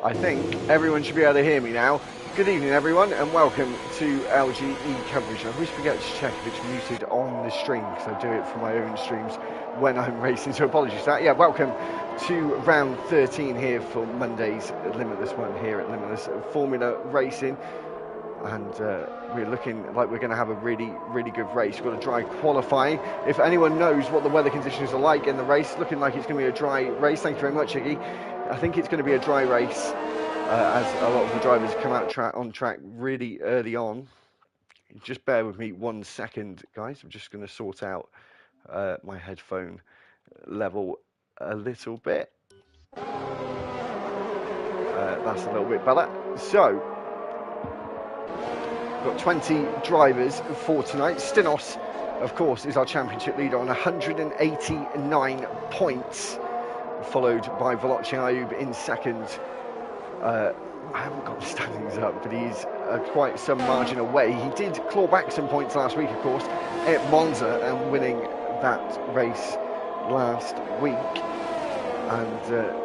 I think everyone should be able to hear me now. Good evening, everyone, and welcome to LGE coverage. I always forget to check if it's muted on the stream, because I do it for my own streams when I'm racing, so apologies for that. Yeah, welcome to round 13 here for Monday's Limitless one here at Limitless Formula Racing. And we're looking like we're going to have a really, really good race. We've got a dry qualifying. If anyone knows what the weather conditions are like in the race, looking like it's going to be a dry race. Thank you very much, Iggy. I think it's going to be a dry race as a lot of the drivers come out on track really early on. Just bear with me 1 second, guys. I'm just going to sort out my headphone level a little bit. That's a little bit better. So, got 20 drivers for tonight. Stinos, of course, is our championship leader on 189 points, followed by Veloce Ayub in second. I haven't got the standings up, but he's quite some margin away. He did claw back some points last week, of course, at Monza, and winning that race last week. And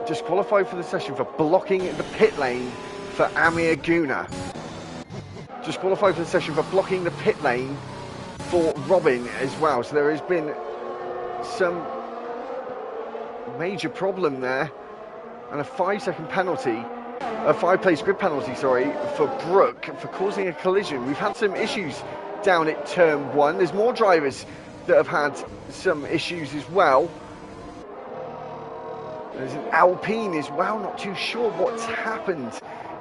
disqualified for the session for blocking the pit lane for Amir Guna. Disqualified for the session for blocking the pit lane for Robin as well. So there has been some major problem there, and a 5-second penalty, a 5-place grid penalty, sorry, for Brooke for causing a collision. We've had some issues down at turn 1. There's more drivers that have had some issues as well. There's an Alpine as well, not too sure what's happened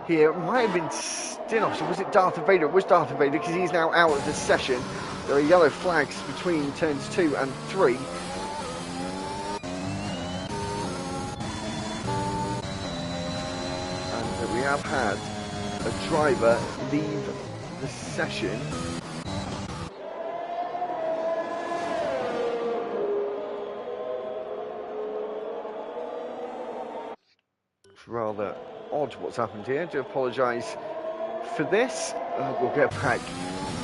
here. It might have been Stinos, or was it Darth Vader? It was Darth Vader, because he's now out of the session. There are yellow flags between turns 2 and 3. And we have had a driver leave the session. It's rather odd what's happened here. I do apologise for this. We'll get back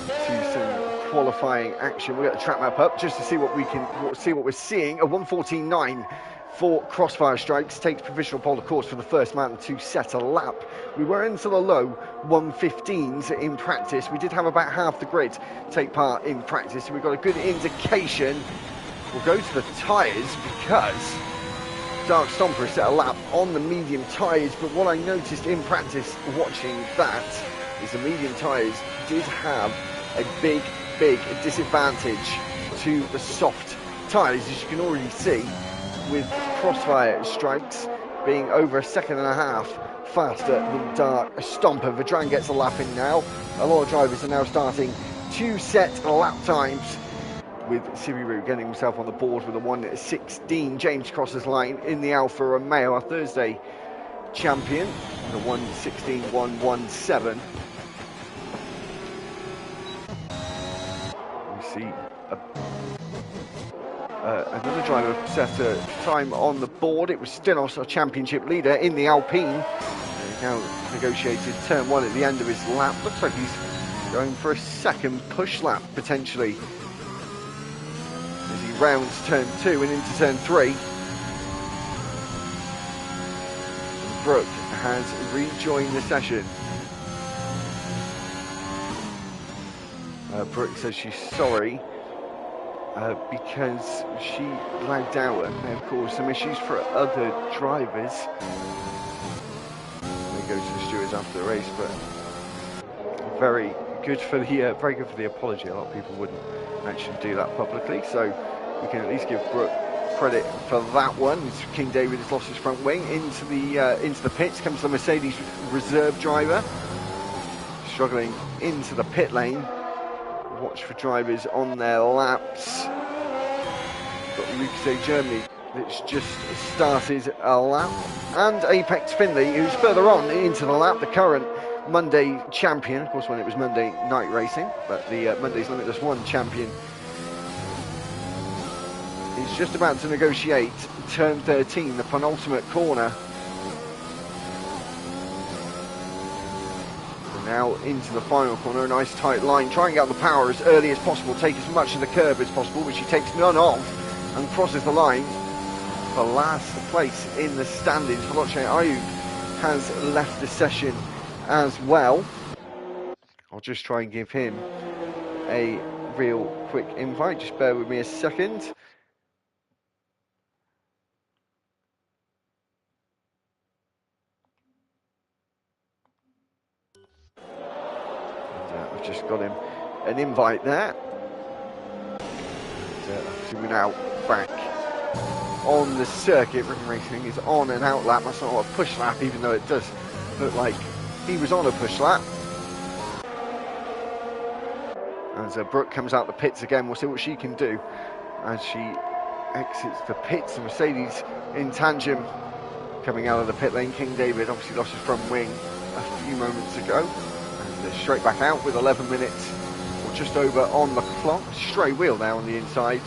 to some qualifying action. We'll get the track map up just to see what we're seeing. A 1:14.9 for Crossfire Strikes takes provisional pole of course for the first man to set a lap. We were into the low 1:15s in practice. We did have about half the grid take part in practice, so we've got a good indication. We'll go to the tyres because Dark Stomper set a lap on the medium tyres, but what I noticed in practice watching that is the medium tyres did have a big disadvantage to the soft tyres, as you can already see, with Crossfire Strikes being over 1.5 seconds faster than Dark Stomper. Vedran gets a lap in now. A lot of drivers are now starting to set lap times, with Sibiru getting himself on the board with a 1:16. James crosses line in the Alfa Romeo, our Thursday champion, the 1:16.117. We see another driver set a time on the board. It was Stinos, our championship leader in the Alpine. He now negotiated turn 1 at the end of his lap. Looks like he's going for a second push lap potentially as he rounds turn 2 and into turn 3. Brooke has rejoined the session. Brooke says she's sorry because she lagged out and may have caused some issues for other drivers. They go to the stewards after the race, but very good for the very good for the apology. A lot of people wouldn't actually do that publicly, so we can at least give Brooke credit for that one. King David has lost his front wing into the pits. Comes the Mercedes reserve driver, struggling into the pit lane. Watch for drivers on their laps. Got Lucas Germany that's just started a lap, and Apex Finley, who's further on into the lap, the current Monday champion, of course when it was Monday night racing, but the Monday's Limitless 1 champion is just about to negotiate turn 13, the penultimate corner. Now into the final corner, a nice tight line, trying out the power as early as possible, take as much of the curb as possible, which he takes none of, and crosses the line for last place in the standings. Veloce Ayub has left the session as well. I'll just try and give him a real quick invite. Just bear with me a second. And, I've just got him an invite there. So we're now back on the circuit. Ribbon Racing is on an out lap. That's not a push lap, even though it does look like he was on a push lap. As Brooke comes out the pits again, we'll see what she can do as she exits the pits. The Mercedes in tandem coming out of the pit lane. King David obviously lost his front wing a few moments ago. And they're straight back out with 11 minutes or just over on the clock. Straight wheel now on the inside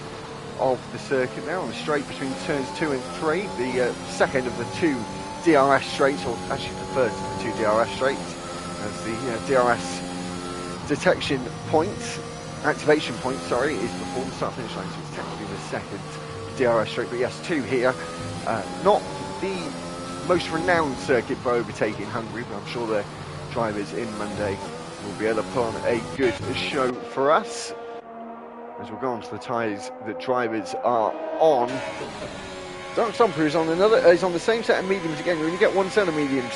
of the circuit now on the straight between turns 2 and 3. The second of the 2 DRS straights, or actually the first of the 2 DRS straights, as the DRS detection points, activation point, sorry, is before the start finish line, so it's technically the second DRS straight, but yes, 2 here. Not the most renowned circuit for overtaking Hungary, but I'm sure the drivers in Monday will be able to put on a good show for us. As we'll go on to the tyres that drivers are on. Dark Stomper is on the same set of mediums again. You only get one set of mediums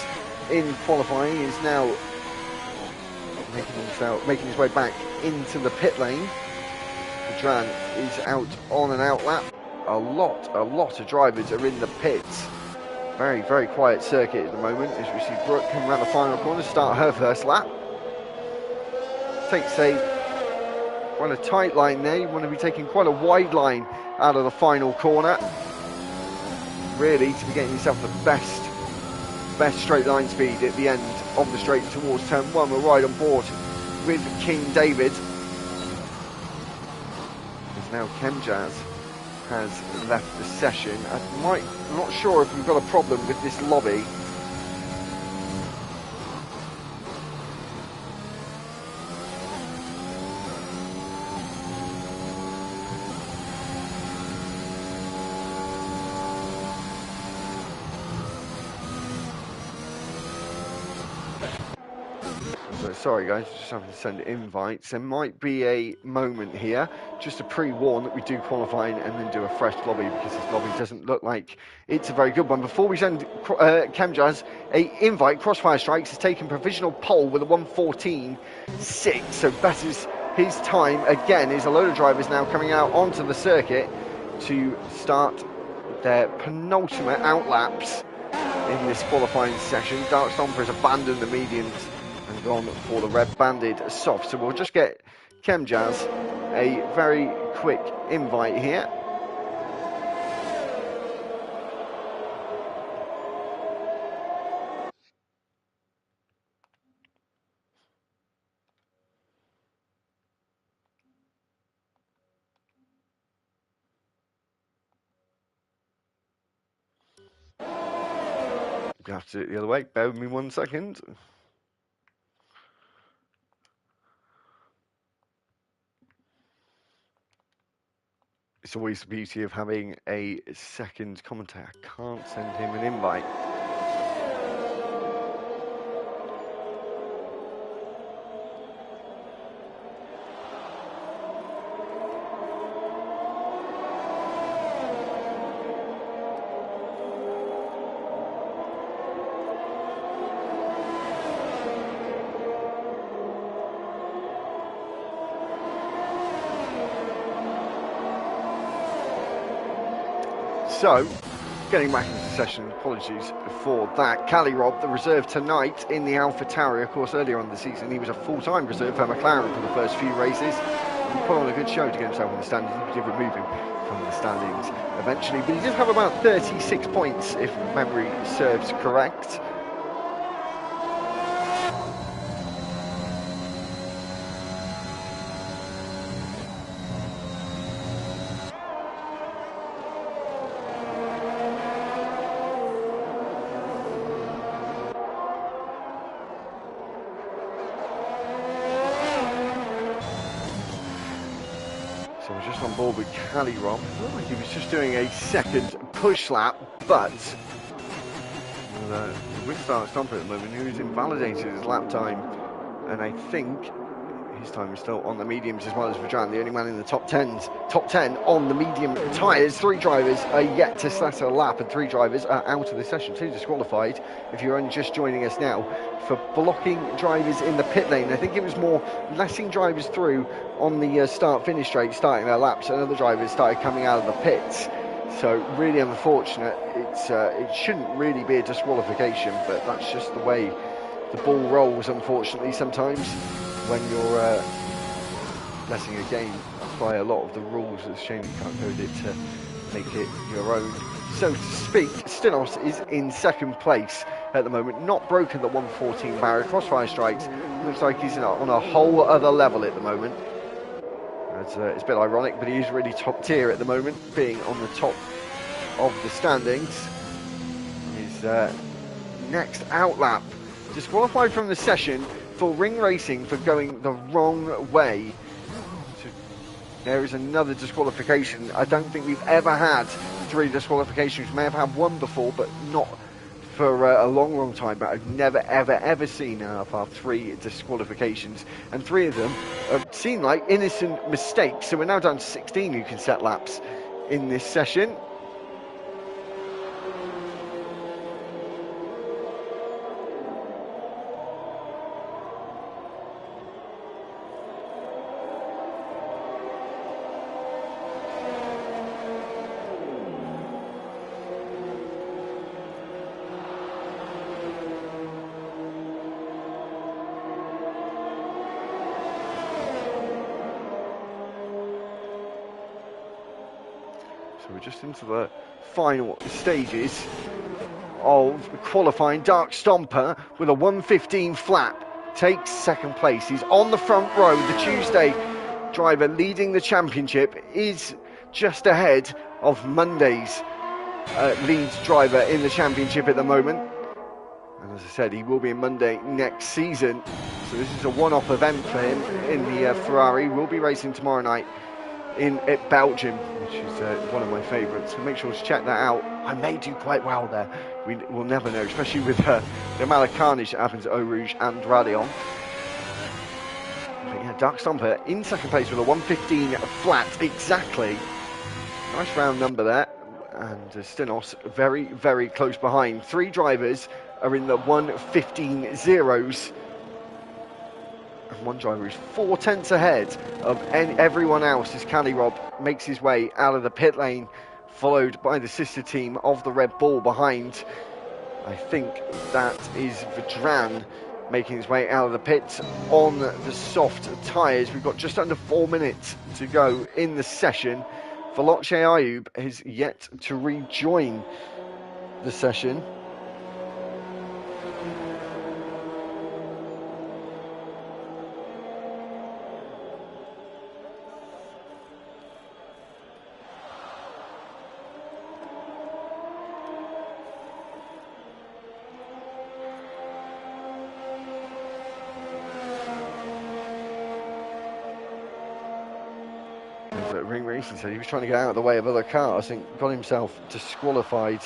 in qualifying. He is now making his way back into the pit lane. Dran is out on an out lap. A lot of drivers are in the pits. Very, very quiet circuit at the moment as we see Brooke come around the final corner, start her first lap. Takes quite a tight line there. You want to be taking quite a wide line out of the final corner, really, to be getting yourself the best straight line speed at the end of the straight towards turn 1. We're right on board with King David. As now Kemjaz has left the session. I'm not sure if we've got a problem with this lobby. Sorry guys, just having to send invites. There might be a moment here just to pre-warn that we do qualifying and then do a fresh lobby, because this lobby doesn't look like it's a very good one. Before we send Kemjaz a invite, Crossfire Strikes has taken provisional pole with a 1:14.6, so betters his time again. Is a load of drivers now coming out onto the circuit to start their penultimate out laps in this qualifying session. Dark Stomper has abandoned the mediums and gone for the red banded soft. So we'll just get Kemjaz a very quick invite here. You have to do it the other way. Bear with me 1 second. It's always the beauty of having a second commentator. I can't send him an invite. So, getting back into the session, apologies for that. Cali Rob, the reserve tonight in the Alpha Tauri. Of course, earlier on the season, he was a full-time reserve for McLaren for the first few races. He put on a good show to get himself in the standings. He did remove him from the standings eventually, but he did have about 36 points, if memory serves correct. So we're just on board with Cali Rob. Looked like he was just doing a second push lap, but with Dark Stomper at the moment, who has invalidated his lap time, and I think his time is still on the mediums as well as Vajan, the only man in the top 10 on the medium tyres. 3 drivers are yet to set a lap, and 3 drivers are out of the session. 2 disqualified, if you're only just joining us now, for blocking drivers in the pit lane. I think it was more letting drivers through on the start-finish straight, starting their laps, and other drivers started coming out of the pits. So really unfortunate. It shouldn't really be a disqualification, but that's just the way the ball rolls, unfortunately, sometimes when you're letting a game apply a lot of the rules. It's a shame you can't code it to make it your own, so to speak. Stinos is in second place at the moment, not broken the 114 barrier. Crossfire strikes, looks like he's on a whole other level at the moment. It's a bit ironic, but he is really top tier at the moment, being on the top of the standings. His next outlap, disqualified from the session for ring racing for going the wrong way. So there is another disqualification. I don't think we've ever had 3 disqualifications. We may have had 1 before, but not for a long time. But I've never ever seen in LFR 3 disqualifications, and 3 of them seem like innocent mistakes. So we're now down to 16 who can set laps in this session. So we're just into the final stages of qualifying. Dark Stomper with a 115 flat takes second place. He's on the front row. The Tuesday driver leading the championship is just ahead of Monday's lead driver in the championship at the moment. And as I said, he will be in Monday next season. So this is a one-off event for him in the Ferrari. We'll be racing tomorrow night at Belgium, which is one of my favourites. So make sure to check that out. I may do quite well there. We'll never know, especially with the amount of carnage that happens at Eau Rouge and Radion. But yeah, Dark Stomper in second place with a 115 flat exactly. Nice round number there. And Stinos very close behind. 3 drivers are in the 115 zeros. And 1 driver is 4 tenths ahead of everyone else as Cali Rob makes his way out of the pit lane, followed by the sister team of the Red Bull behind. I think that is Vedran making his way out of the pits on the soft tyres. We've got just under 4 minutes to go in the session. Veloce Ayub has yet to rejoin the session. Ring Racing said he was trying to get out of the way of other cars and got himself disqualified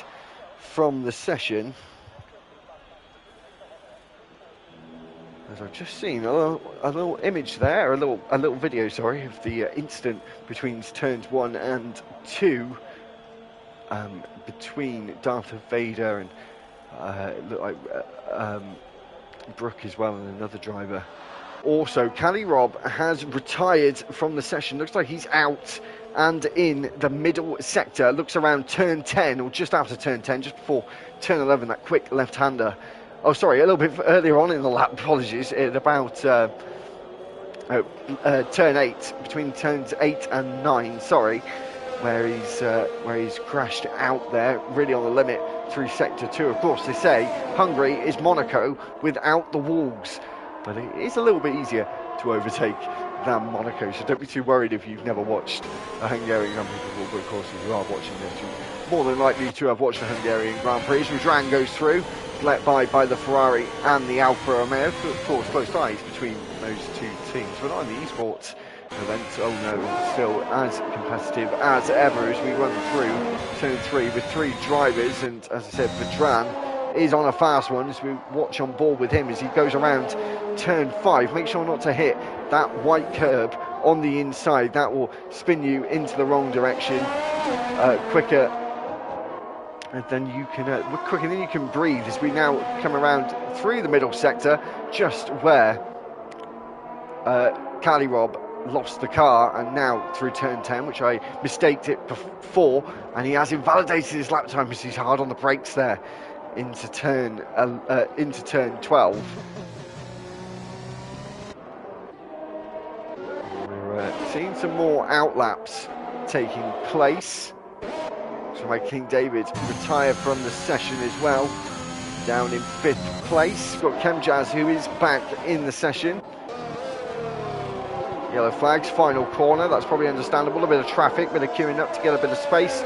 from the session. As I've just seen a little image there, a little video, sorry, of the incident between turns 1 and 2, between Darth Vader and it looked like Brooke as well, and another driver. Also, Cali Rob has retired from the session. Looks like he's out and in the middle sector. Looks around turn 10, or just after turn 10, just before turn 11, that quick left-hander. Oh, sorry, a little bit earlier on in the lap, apologies, at about turn 8, between turns 8 and 9, sorry, where he's crashed out there, really on the limit through sector 2. Of course, they say Hungary is Monaco without the walls, but it is a little bit easier to overtake than Monaco, so don't be too worried if you've never watched a Hungarian Grand Prix before. But of course, if you are watching this, you're more than likely to have watched the Hungarian Grand Prix. Vedran goes through, led by the Ferrari and the Alfa Romeo. Of course, close ties between those two teams, but not in the esports event. Oh no, still as competitive as ever as we run through turn 3 with 3 drivers, and as I said, Vedran is on a fast one as we watch on board with him as he goes around turn 5. Make sure not to hit that white curb on the inside. That will spin you into the wrong direction quicker. And then you can quicker than you can breathe as we now come around through the middle sector, just where Cali Rob lost the car, and now through turn 10, which I mistaked it before, and he has invalidated his lap time as he's hard on the brakes there into turn 12. We're seeing some more outlaps taking place. So my King David retired from the session as well, down in 5th place. We've got Kemjaz, who is back in the session. Yellow flags, final corner, that's probably understandable. A bit of traffic, a bit of queuing up to get a bit of space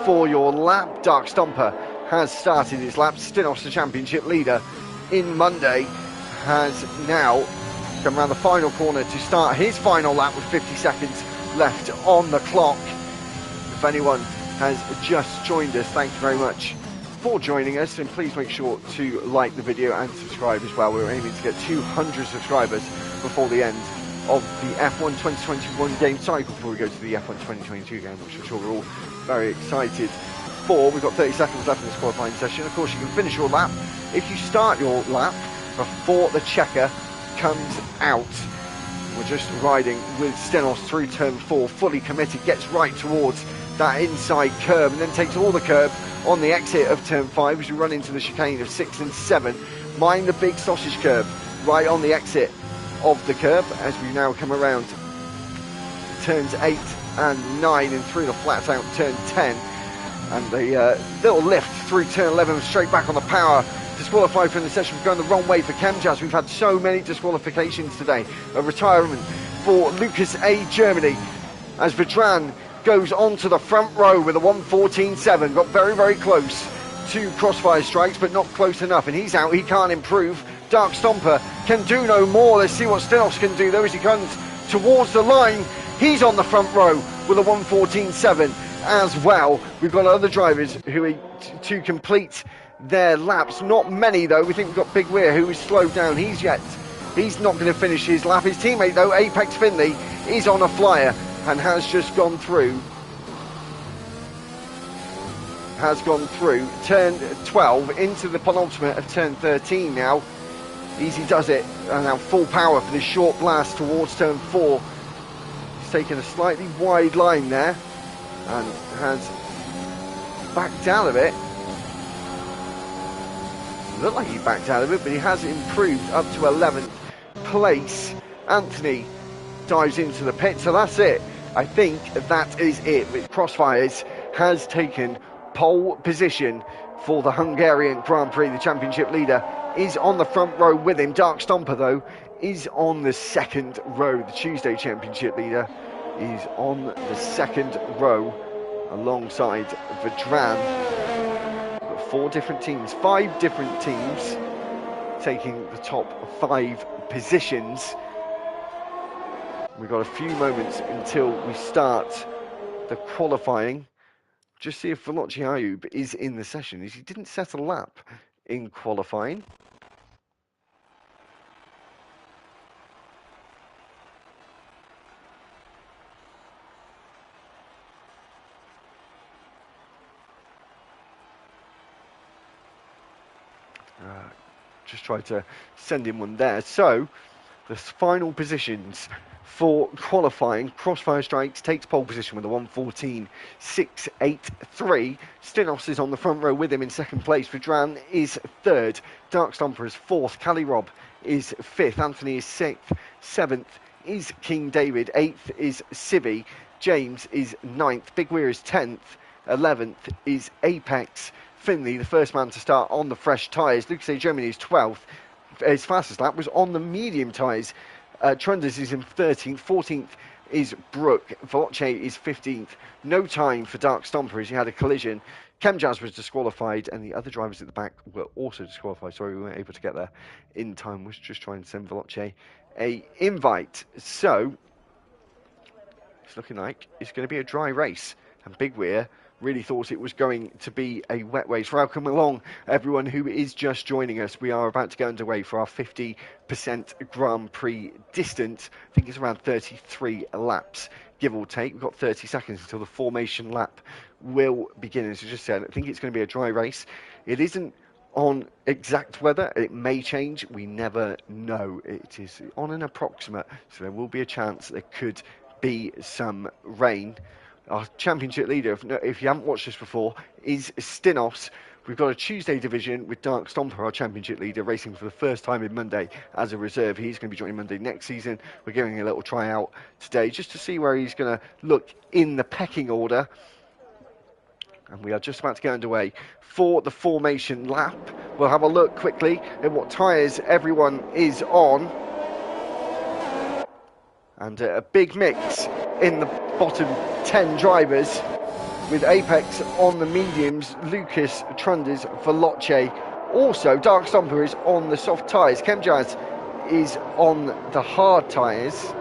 for your lap. Dark Stomper has started his lap. Stinos, the championship leader in Monday, has now come around the final corner to start his final lap with 50 seconds left on the clock. If anyone has just joined us, thank you very much for joining us, and please make sure to like the video and subscribe as well. We're aiming to get 200 subscribers before the end of the F1 2021 game cycle, before we go to the F1 2022 game, which I'm sure we're all very excited for. We've got 30 seconds left in this qualifying session. Of course, you can finish your lap if you start your lap before the checker comes out. We're just riding with Stenos through turn 4, fully committed, gets right towards that inside curb and then takes all the curb on the exit of turn 5 as we run into the chicane of 6 and 7. Mind the big sausage curb right on the exit of the curb as we now come around turns 8 and 9 and through the flats out turn 10, and the little lift through turn 11 straight back on the power. Disqualified from the session for going the wrong way for Kemjaz. We've had so many disqualifications today. A retirement for Lucas A. Germany as Vedran goes onto the front row with a 1:14.7. Got very, very close to Crossfire Strikes, but not close enough. And he's out. He can't improve. Dark Stomper can do no more. Let's see what Stenos can do, though, as he comes towards the line. He's on the front row with a 1:14.7 as well. We've got other drivers who are to complete their laps. Not many, though. We think we've got Big Weir, who is slowed down. He's not going to finish his lap. His teammate, though, Apex Finley, is on a flyer and has just gone through. Turn 12 into the penultimate of turn 13 now. Easy does it, and now full power for this short blast towards turn 4. He's taken a slightly wide line there and has backed out of it. Looked like he backed out of it, but he has improved up to 11th place. Anthony dives into the pit, so that's it. I think that is it. Crossfires has taken pole position for the Hungarian Grand Prix. The championship leader is on the front row with him. Dark Stomper, though, is on the second row. The Tuesday championship leader is on the second row alongside Vedran. We've got 5 different teams taking the top 5 positions. We've got a few moments until we start the qualifying. Just see if Veloci Ayub is in the session, as he didn't set a lap in qualifying. Just tried to send him one there. So, the final positions for qualifying. Crossfire Strikes takes pole position with a 1:14.683. Stinos is on the front row with him in second place. Vedran is third. Dark Stomper is fourth. Cali Rob is fifth. Anthony is sixth. Seventh is King David. Eighth is Civi. James is ninth. Big Weir is 10th. 11th is Apex Finley, the first man to start on the fresh tyres. Lucas A. Germany is 12th. His fastest lap was on the medium tyres. Trunders is in 13th. 14th is Brooke. Veloce is 15th. No time for Dark Stomper as he had a collision. Kemjaz was disqualified, and the other drivers at the back were also disqualified. Sorry, we weren't able to get there in time. Was just trying to send Veloce a invite. So, it's looking like it's going to be a dry race. And Big Weir really thought it was going to be a wet race. Welcome along, everyone who is just joining us. We are about to go underway for our 50% Grand Prix distance. I think it's around 33 laps, give or take. We've got 30 seconds until the formation lap will begin. As I just said, I think it's going to be a dry race. It isn't on exact weather. It may change. We never know. It is on an approximate, so there will be a chance there could be some rain. Our championship leader, if you haven't watched this before, is Stinos. We've got a Tuesday division with Dark Stomper, our championship leader, racing for the first time in Monday as a reserve. He's going to be joining Monday next season. We're giving a little tryout today just to see where he's going to look in the pecking order. And we are just about to get underway for the formation lap. We'll have a look quickly at what tyres everyone is on. And a big mix in the bottom 10 drivers, with Apex on the mediums, Lucas, Trunders, Veloce. Also, Dark Stomper is on the soft tyres. Chemjazz is on the hard tyres.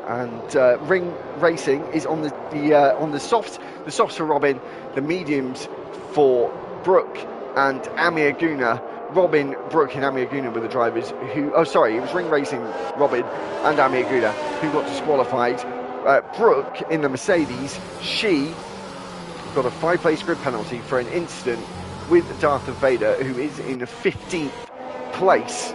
And Ring Racing is on the softs. The softs for Robin, the mediums for Brooke and Amir Guna. Robin, Brooke and Amir Guna were the drivers who... Oh, sorry, it was Ring Racing, Robin and Amir Guna who got disqualified. Brooke in the Mercedes, she got a 5-place grid penalty for an incident with Darth Vader, who is in 15th place.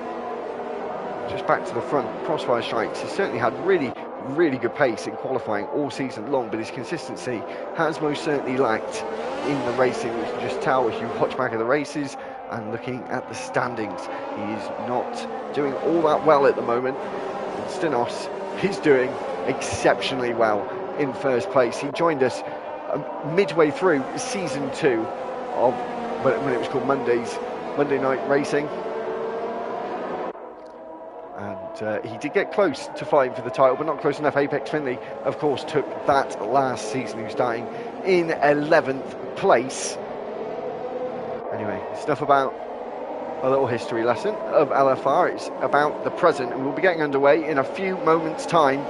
Just back to the front, Crossfire Strikes has certainly had really good pace in qualifying all season long, but his consistency has most certainly lacked in the racing. We can just tell if you watch back at the races and looking at the standings. He is not doing all that well at the moment. And Stinos is doing exceptionally well in first place. He joined us midway through season 2 of when it was called Monday Night Racing. And he did get close to fighting for the title, but not close enough. Apex Finley, of course, took that last season. He was starting in 11th place. Anyway, it's enough about a little history lesson of LFR. It's about the present, and we'll be getting underway in a few moments' time.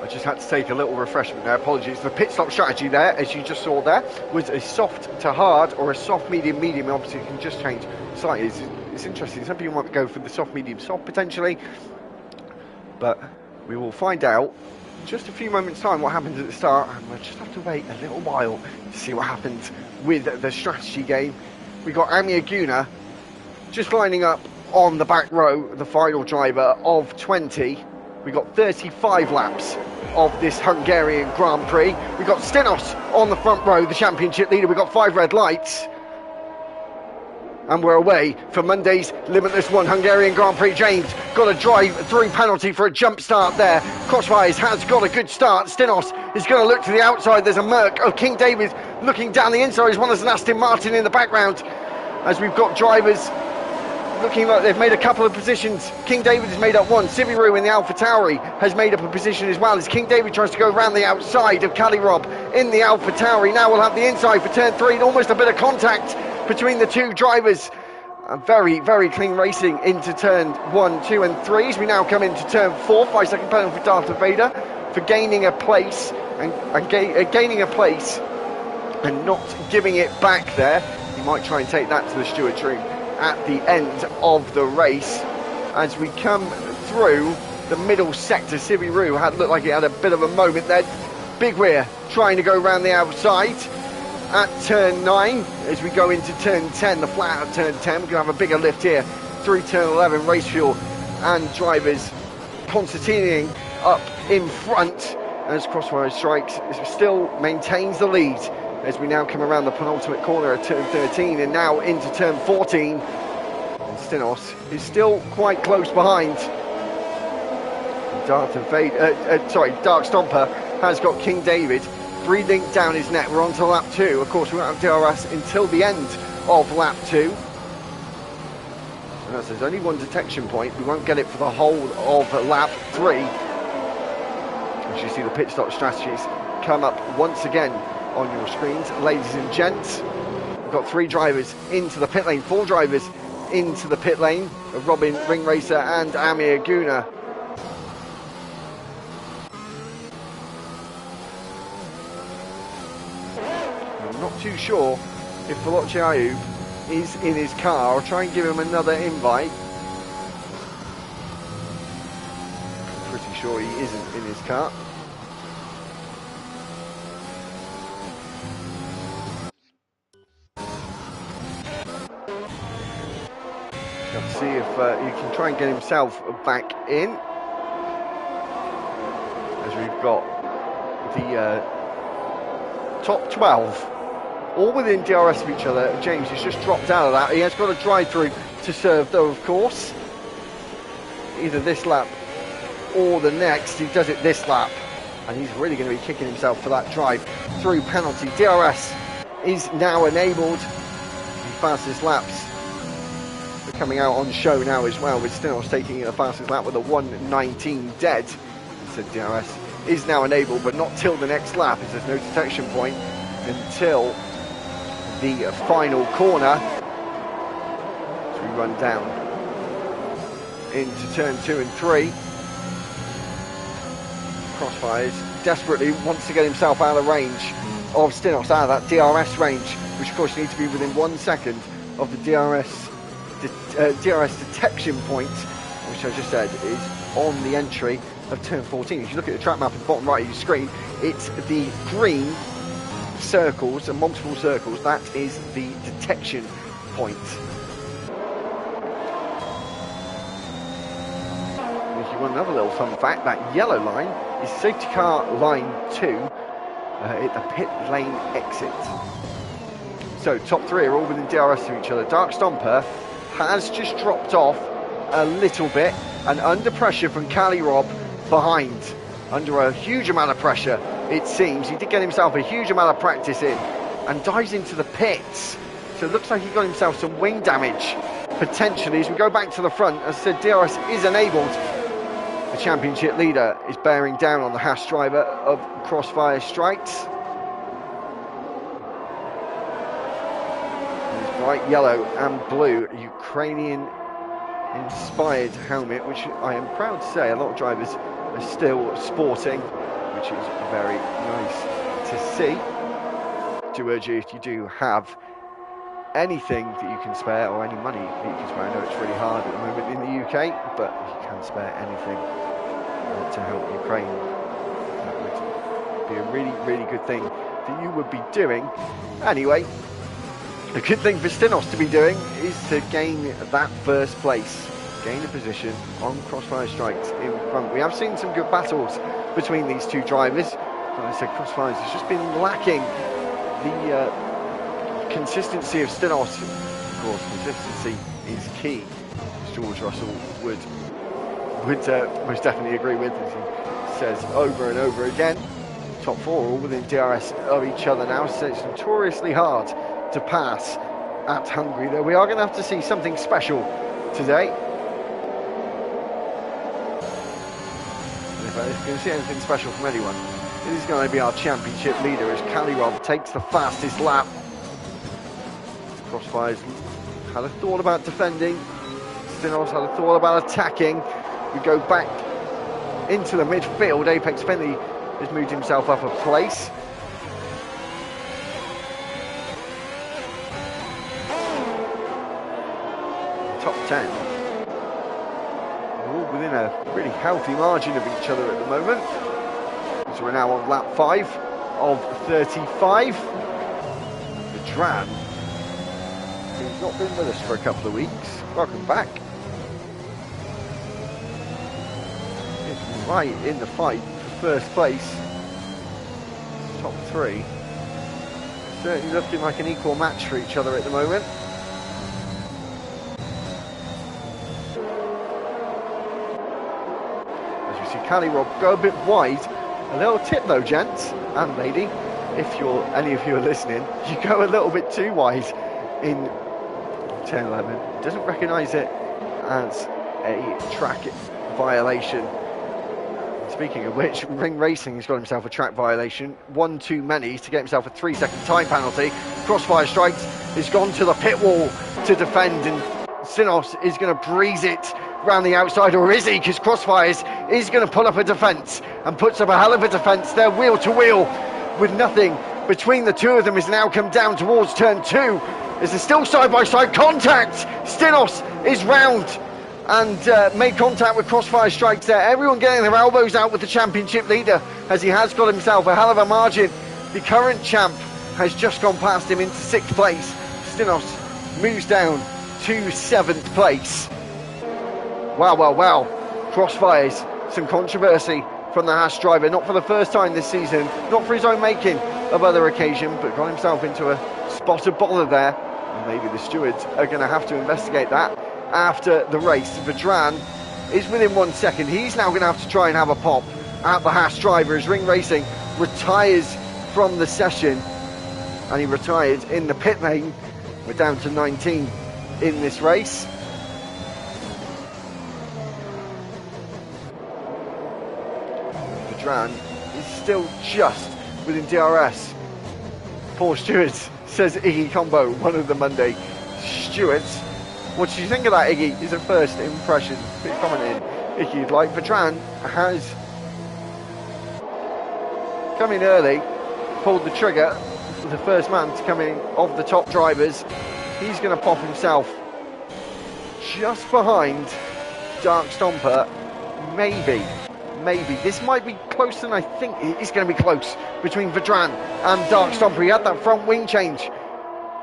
I just had to take a little refreshment there, apologies. The pit stop strategy there, as you just saw there, was a soft to hard or a soft medium medium. Obviously you can just change slightly. It's interesting, some people might go for the soft medium soft potentially, but we will find out just a few moments time what happens at the start, and we'll just have to wait a little while to see what happens with the strategy game. We got Amir Guna just lining up on the back row, the final driver of 20. We got 35 laps of this Hungarian Grand Prix. We got Stinos on the front row, the championship leader. We got 5 red lights. And we're away for Monday's Limitless 1 Hungarian Grand Prix. James got a drive-through penalty for a jump start there. Crossfires has got a good start. Stinos is going to look to the outside. There's a Merc of King David looking down the inside, as well as an Aston Martin in the background. As we've got drivers looking like they've made a couple of positions. King David has made up one. Sibiru in the Alpha Tauri has made up a position as well, as King David tries to go around the outside of Cali Rob in the Alpha Tauri. Now we'll have the inside for turn 3, and almost a bit of contact between the two drivers. Very clean racing into turn 1, 2 and 3 as we now come into turn 4. 5-second penalty for Darth Vader for gaining a place and gaining a place and not giving it back there. He might try and take that to the steward's room at the end of the race. As we come through the middle sector, Sibiru looked like he had a bit of a moment there. Big rear trying to go around the outside at turn 9 as we go into turn 10, the flat out turn 10. We're going to have a bigger lift here through turn 11. Race fuel and drivers concertinaing up in front as Crossfire Strikes still maintains the lead as we now come around the penultimate corner at turn 13 and now into turn 14. And Stinos is still quite close behind. Dark Stomper has got King David breathing down his neck. We're on to lap 2. Of course, we won't have DRS until the end of lap 2. And as there's only one detection point, we won't get it for the whole of lap 3. As you see the pit stop strategies come up once again on your screens, ladies and gents. We've got 3 drivers into the pit lane, 4 drivers into the pit lane, Robin Ringracer and Amir Guna. I'm not too sure if Veloce Ayub is in his car. I'll try and give him another invite. I'm pretty sure he isn't in his car. Let's see if he can try and get himself back in. As we've got the top 12 all within DRS of each other. James has just dropped out of that. He has got a drive through to serve though, of course. Either this lap or the next. He does it this lap. And he's really going to be kicking himself for that drive through penalty. DRS is now enabled. The fastest laps are coming out on show now as well, with Stinos taking the fastest lap with a 1:19 dead. So DRS is now enabled, but not till the next lap, as there's no detection point until the final corner. As we run down into turn 2 and 3. Crossfires desperately wants to get himself out of range of Stinos, out of that DRS range, which of course you need to be within 1 second of the DRS detection point, which I just said is on the entry of turn 14. If you look at the track map at the bottom right of your screen, it's the green circles and multiple circles. That is the detection point. If you want another little fun fact, that yellow line is safety car line 2 at the pit lane exit. So top 3 are all within DRS to each other. Dark Stomper has just dropped off a little bit, and under pressure from Cali Rob behind, under a huge amount of pressure it seems. He did get himself a huge amount of practice in and dives into the pits, so it looks like he got himself some wing damage potentially. As we go back to the front, as I said, DRS is enabled. The championship leader is bearing down on the Haas driver of Crossfire Strikes. His bright yellow and blue Ukrainian inspired helmet, which I am proud to say a lot of drivers are still sporting, which is very nice to see. Do urge you, if you do have anything that you can spare, or any money that you can spare, I know it's really hard at the moment in the UK, but if you can spare anything to help Ukraine, that would be a really, really good thing that you would be doing. Anyway, a good thing for Stinos to be doing is to gain that first place, gain a position on Crossfire Strikes in front. We have seen some good battles between these two drivers. Like I said, Crossfire has just been lacking the consistency of Stinos. Of course, consistency is key, as George Russell would most definitely agree with, as he says over and over again. Top 4 all within DRS of each other now, so it's notoriously hard to pass at Hungary, though we are going to have to see something special today. And if we're going to see anything special from anyone, it is going to be our championship leader, as Kalirov takes the fastest lap. Crossfire's had a thought about defending, Stinos had a thought about attacking. We go back into the midfield. Apex Finley has moved himself up a place. Top 10. We're all within a really healthy margin of each other at the moment. So we're now on lap 5 of 35. The Dran, who's not been with us for a couple of weeks. Welcome back. Right in the fight for first place. Top 3. Certainly looking like an equal match for each other at the moment. As we see Cali Rob go a bit wide. A little tip though, gents and lady, if any of you are listening, you go a little bit too wide in turn 11. Doesn't recognise it as a track violation. Speaking of which, Ring Racing has got himself a track violation, one too many, to get himself a 3-second time penalty. Crossfire Strikes has gone to the pit wall to defend, and Sinos is going to breeze it round the outside, or is he? Because Crossfires is going to pull up a defence and puts up a hell of a defence. They're wheel to wheel with nothing between the two of them. Is now come down towards turn 2. There's still side-by-side contact. Stinos is round and made contact with Crossfire Strikes there. Everyone getting their elbows out with the championship leader, as he has got himself a hell of a margin. The current champ has just gone past him into 6th place. Stinos moves down to 7th place. Wow. Crossfires, some controversy from the Haas driver, not for the first time this season, not for his own making of other occasion, but got himself into a spot of bother there. And maybe the stewards are going to have to investigate that after the race. Vedran is within 1 second. He's now going to have to try and have a pop at the Haas driver as Ring Racing retires from the session, and he retired in the pit lane. We're down to 19 in this race. Vedran is still just within DRS. Poor stewards, says Iggy Combo, one of the Monday stewards. What do you think of that, Iggy? Is a first impression. Put your comment in if you'd like. Vedran has come in early, pulled the trigger, the first man to come in of the top drivers. He's going to pop himself just behind Dark Stomper. Maybe. This might be closer than I think. It is going to be close between Vedran and Dark Stomper. He had that front wing change.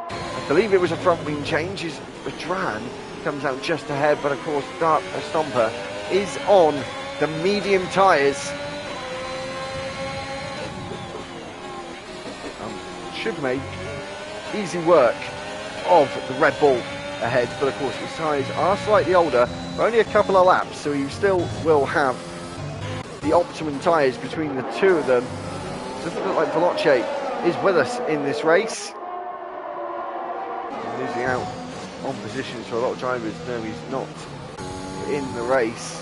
I believe it was a front wing change. As Vedran comes out just ahead, but of course Dark Stomper is on the medium tyres. Should make easy work of the Red Bull ahead, but of course his tyres are slightly older, only a couple of laps, so you still will have the optimum tyres between the two of them. It doesn't look like Veloce is with us in this race. Losing out on positions, so a lot of drivers know he's not in the race.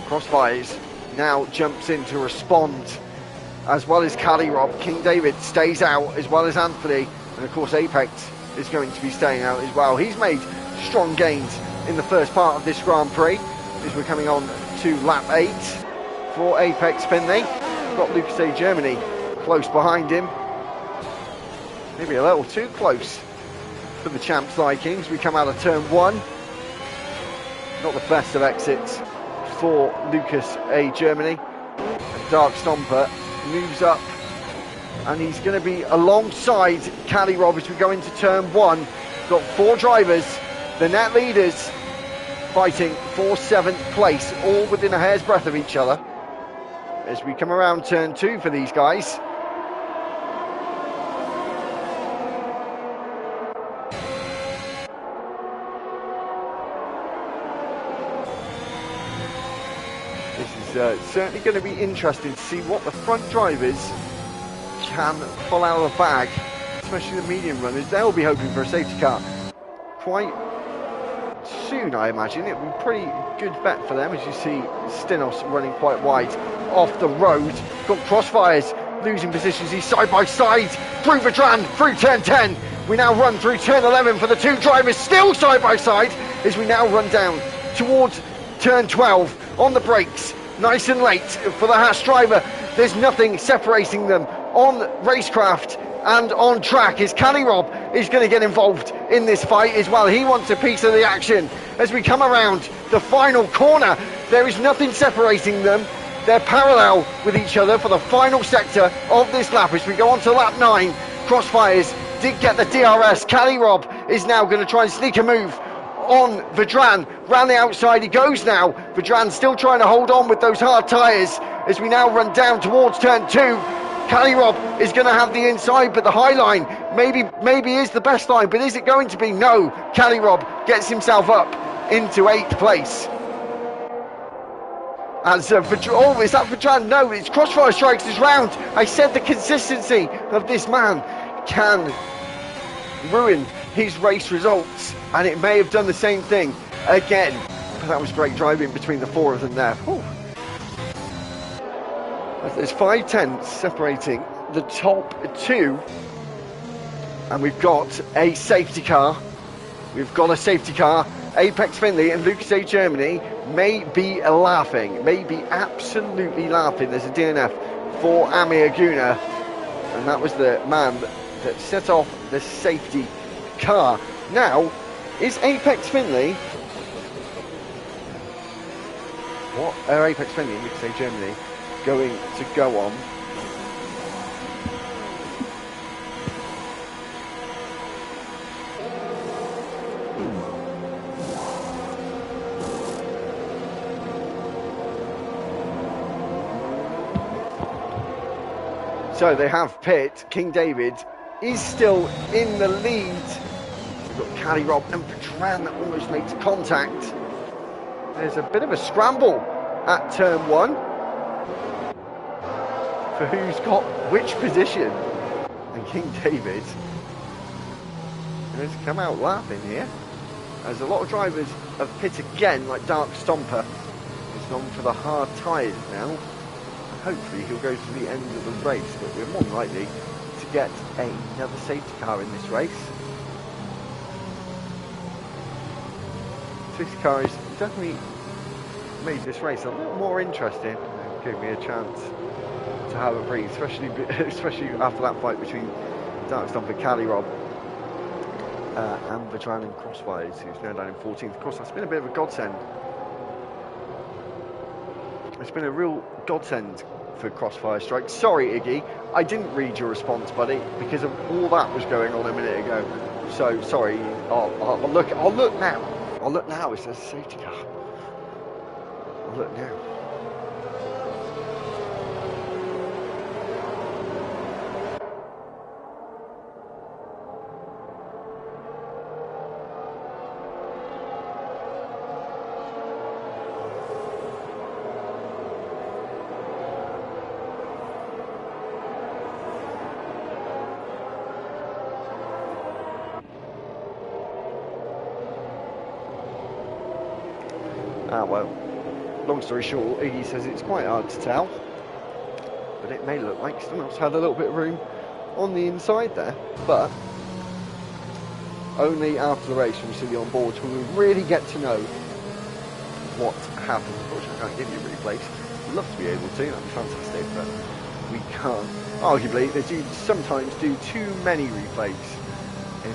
Crossfires now jumps in to respond, as well as Cali Rob. King David stays out, as well as Anthony, and of course Apex is going to be staying out as well. He's made strong gains in the first part of this Grand Prix, as we're coming on to lap 8 for Apex Finley. Got Lucas A Germany close behind him, maybe a little too close for the champ's likings. We come out of turn 1, not the best of exits for Lucas A Germany. And Dark Stomper moves up, and he's going to be alongside Cali Rob as we go into turn 1. Got 4 drivers, the net leaders, fighting for 7th place, all within a hair's breadth of each other as we come around turn 2 for these guys. Certainly going to be interesting to see what the front drivers can pull out of the bag, especially the medium runners. They'll be hoping for a safety car quite soon, I imagine. It would be a pretty good bet for them, as you see Stinos running quite wide off the road. Got Crossfires losing positions. He's side by side through Vedran, through turn 10. We now run through turn 11 for the 2 drivers, still side by side, as we now run down towards turn 12 on the brakes. Nice and late for the Haas driver. There's nothing separating them on racecraft and on track, as Cali Rob is going to get involved in this fight as well. He wants a piece of the action as we come around the final corner. There is nothing separating them. They're parallel with each other for the final sector of this lap as we go on to lap 9. Crossfires did get the DRS. Cali Rob is now going to try and sneak a move on Vedran. Round the outside he goes now. Vedran still trying to hold on with those hard tyres as we now run down towards turn 2. Cali Rob is going to have the inside, but the high line maybe is the best line, but is it going to be? No. Cali Rob gets himself up into 8th place. As oh, is that Vedran? No, it's Crossfire Strikes his round. I said the consistency of this man can ruin his race results, and it may have done the same thing again. But that was great driving between the four of them there. Whew. There's 5 tenths separating the top two, and we've got a safety car. We've got a safety car. Apex Finley and Lucas A Germany may be laughing, may be absolutely laughing. There's a DNF for Amir Guna, and that was the man that set off the safety car. Now, is Apex Finley, what are Apex Finley and Lucas A Germany going to go on? So they have pit. King David is still in the lead. We've got Caddy Rob and Petran that almost makes contact. There's a bit of a scramble at turn 1 for who's got which position. And King David has come out laughing here, as a lot of drivers have pit again, like Dark Stomper. He's gone for the hard tyres now. Hopefully he'll go to the end of the race, but we're more likely to get another safety car in this race. Safety car has definitely made this race a little more interesting and gave me a chance to have a breathe, especially after that fight between Dark Stomper, Cali Rob and Vedran and Crossfires, who's now down in 14th. Of course, that's been a bit of a godsend. It's been a real godsend for Crossfire Strike. Sorry, Iggy, I didn't read your response, buddy, because of all that was going on a minute ago. So sorry. I'll look now. I'll look now. It says safety car. I'll look now. Well, long story short, Iggy says it's quite hard to tell, but it may look like someone else had a little bit of room on the inside there, but only after the race when we see the onboards will we really get to know what happened. Unfortunately, I can't give you replays. I'd love to be able to, that'd be fantastic, but we can't. Arguably, they do sometimes do too many replays in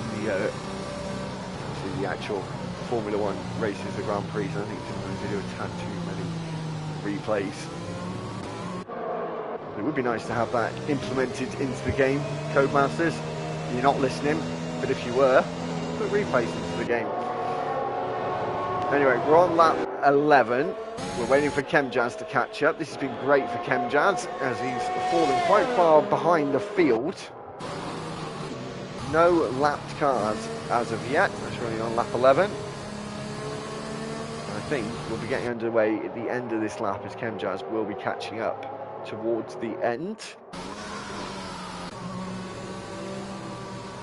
the actual Formula 1 races, the Grand Prix. I think sometimes they do a tad too many replays. It would be nice to have that implemented into the game, Codemasters. You're not listening, but if you were, put replays into the game. Anyway, we're on lap 11. We're waiting for Chemjazz to catch up. This has been great for Chemjazz, as he's fallen quite far behind the field. No lapped cars as of yet. That's really on lap 11. I think we'll be getting underway at the end of this lap, as Chemjazz will be catching up towards the end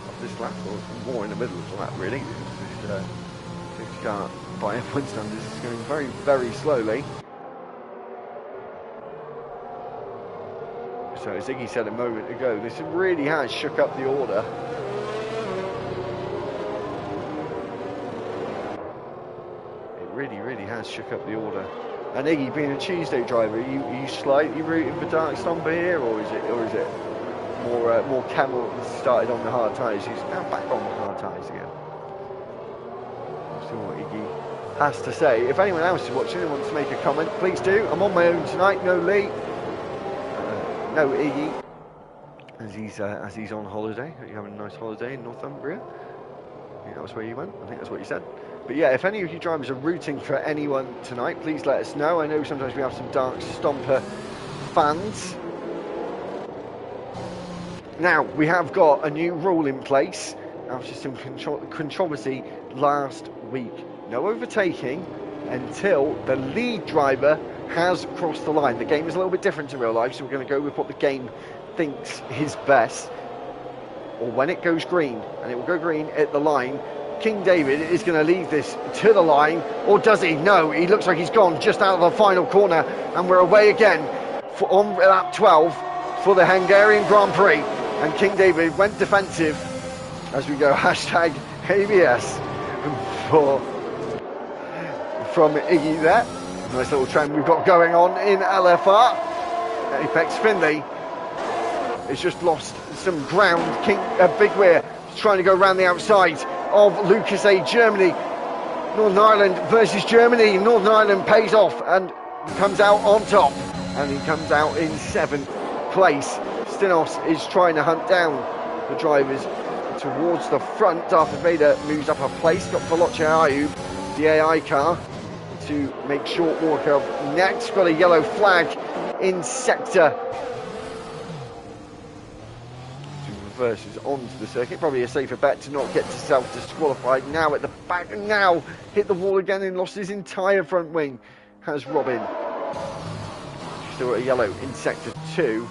of this lap, or more in the middle of the lap really. This safety car, by F1 standards, is going very, very slowly. So as Iggy said a moment ago, this really has shook up the order. Really has shook up the order. And Iggy, being a Tuesday driver, are you slightly rooting for Dark Stomper here, or is it more Camel started on the hard tyres? He's now back on the hard tyres again. We'll see what Iggy has to say. If anyone else is watching and wants to make a comment, please do. I'm on my own tonight. No Lee, no Iggy, as he's on holiday. Are you having a nice holiday in Northumbria? I think that was where you went. I think that's what you said. But yeah, if any of you drivers are rooting for anyone tonight, please let us know. I know sometimes we have some Dark Stomper fans. Now, we have got a new rule in place after some controversy last week. No overtaking until the lead driver has crossed the line. The game is a little bit different to real life, so we're going to go with what the game thinks is best. or when it goes green, and it will go green at the line, King David is going to leave this to the line, or does he? No, he looks like he's gone just out of the final corner, and we're away again on lap 12 for the Hungarian Grand Prix. And King David went defensive as we go hashtag ABS from Iggy there. Nice little trend we've got going on in LFR. Apex Finley has just lost some ground. Big Weir trying to go around the outside of Lucas A. Germany. Northern Ireland versus Germany. Northern Ireland pays off and comes out on top. And he comes out in 7th place. Stinos is trying to hunt down the drivers towards the front. Darth Vader moves up a place. Got Veloce Ayub, the AI car, to make short work of next. Got a yellow flag in sector. Versus onto the circuit. Probably a safer bet to not get yourself disqualified. Now at the back, and now hit the wall again and lost his entire front wing. Has Robin. Still a yellow in sector 2.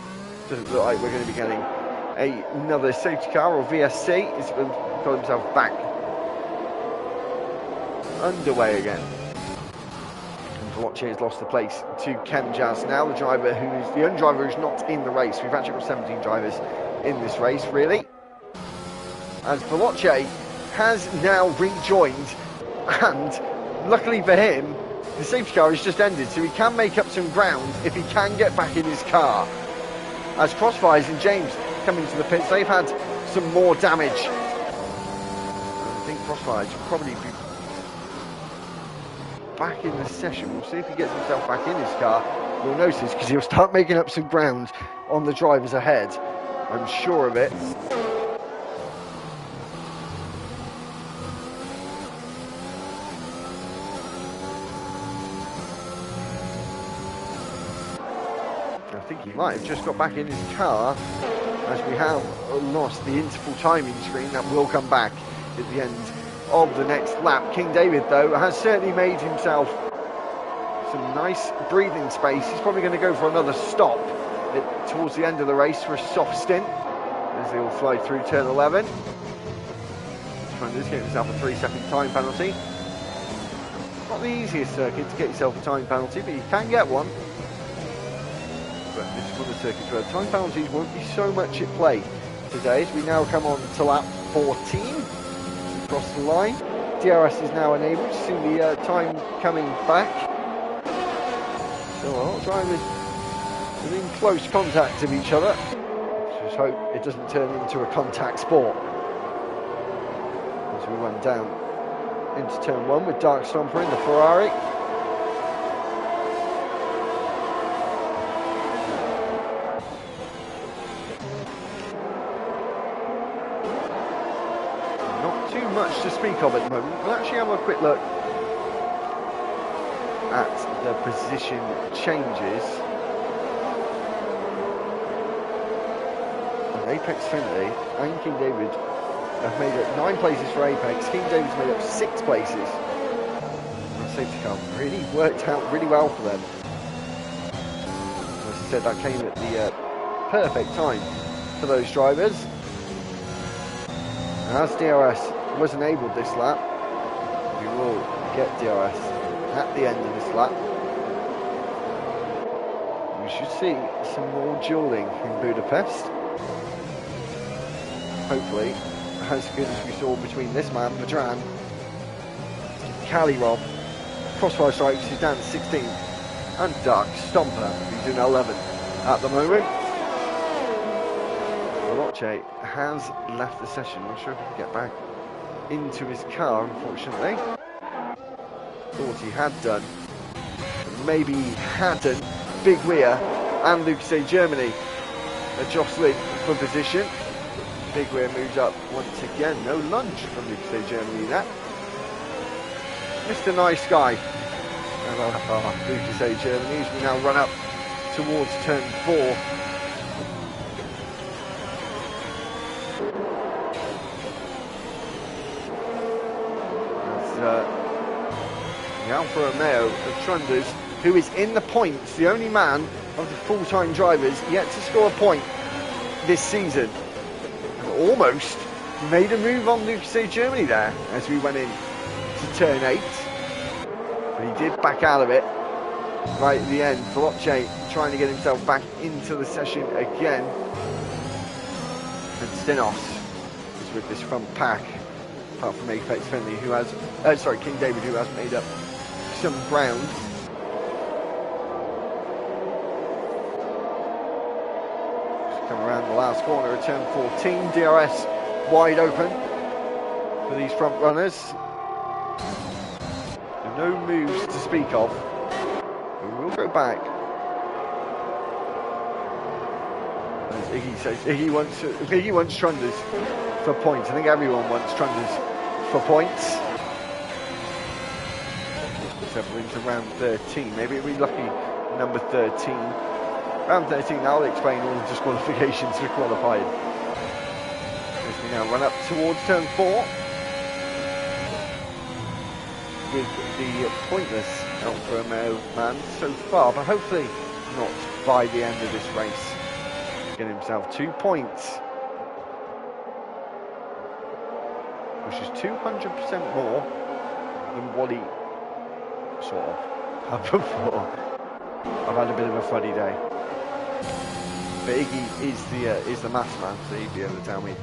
Doesn't look like we're going to be getting another safety car or VSC. He's got himself back underway again. Veloce has lost the place to Ken Jazz now, the driver who is the only driver who's not in the race. We've actually got 17 drivers in this race, really. As Veloce has now rejoined, and luckily for him, the safety car has just ended, so he can make up some ground if he can get back in his car. As Crossfires and James coming to the pits, they've had some more damage. I think Crossfires will probably be back in the session. We'll see if he gets himself back in his car. You'll notice because he'll start making up some ground on the drivers ahead. I'm sure of it. I think he might have just got back in his car, as we have lost the interval timing screen. That will come back at the end of the next lap. King David, though, has certainly made himself some nice breathing space. He's probably going to go for another stop towards the end of the race for a soft stint, as they all fly through turn 11. Trying to get himself a 3-second time penalty. Not the easiest circuit to get yourself a time penalty, but you can get one. But this is one of the circuits where time penalties won't be so much at play today, as we now come on to lap 14. Across the line. DRS is now enabled. See the time coming back. So a lot of drivers are in close contact of each other. Just hope it doesn't turn into a contact sport. As we run down into turn 1 with Dark Stomper in the Ferrari. Not too much to speak of at the moment. We'll actually have a quick look at the position changes. Apex Finley and King David have made up 9 places for Apex. King David's made up 6 places. The safety car really worked out really well for them. As I said, that came at the perfect time for those drivers. And as DRS was enabled this lap, we will get DRS at the end of this lap. We should see some more dueling in Budapest. Hopefully, as good as we saw between this man, Madran, Cali Rob, Crossfire Strikes, who's down to 16th, and Dark Stomper, who's in 11th at the moment. Veloce has left the session. Not sure if he can get back into his car, unfortunately. Thought he had done, but maybe he hadn't. Big Weir and Lucas A. Germany are jostling for position. Big Weir moves up once again. No lunge from Lucas A. Germany there. Mr. Nice Guy. Lucas A. Germany as we now run up towards turn 4. As the Alfa Romeo of Trunders, who is in the points, the only man of the full-time drivers yet to score a point this season. almost made a move on Lucas A. Germany there as we went in to turn 8. But he did back out of it right at the end. Veloce trying to get himself back into the session again. And Stinos is with this front pack, apart from Apex Finley, who has, King David, who has made up some ground. Just come around the last corner of turn 14, DRS wide open for these front runners. No moves to speak of. We will go back. As Iggy says, Iggy wants Trunders for points. I think everyone wants Trunders for points. So we're into round 13. Maybe we'll be lucky number 13. Round 13, I'll explain all the disqualifications for qualifying. As we now run up towards turn 4. With the pointless out for ML1 so far, but hopefully not by the end of this race. Get himself 2 points, which is 200% more than what he sort of had before. I've had a bit of a funny day, but Iggy is the maths man, so he'd be able to tell me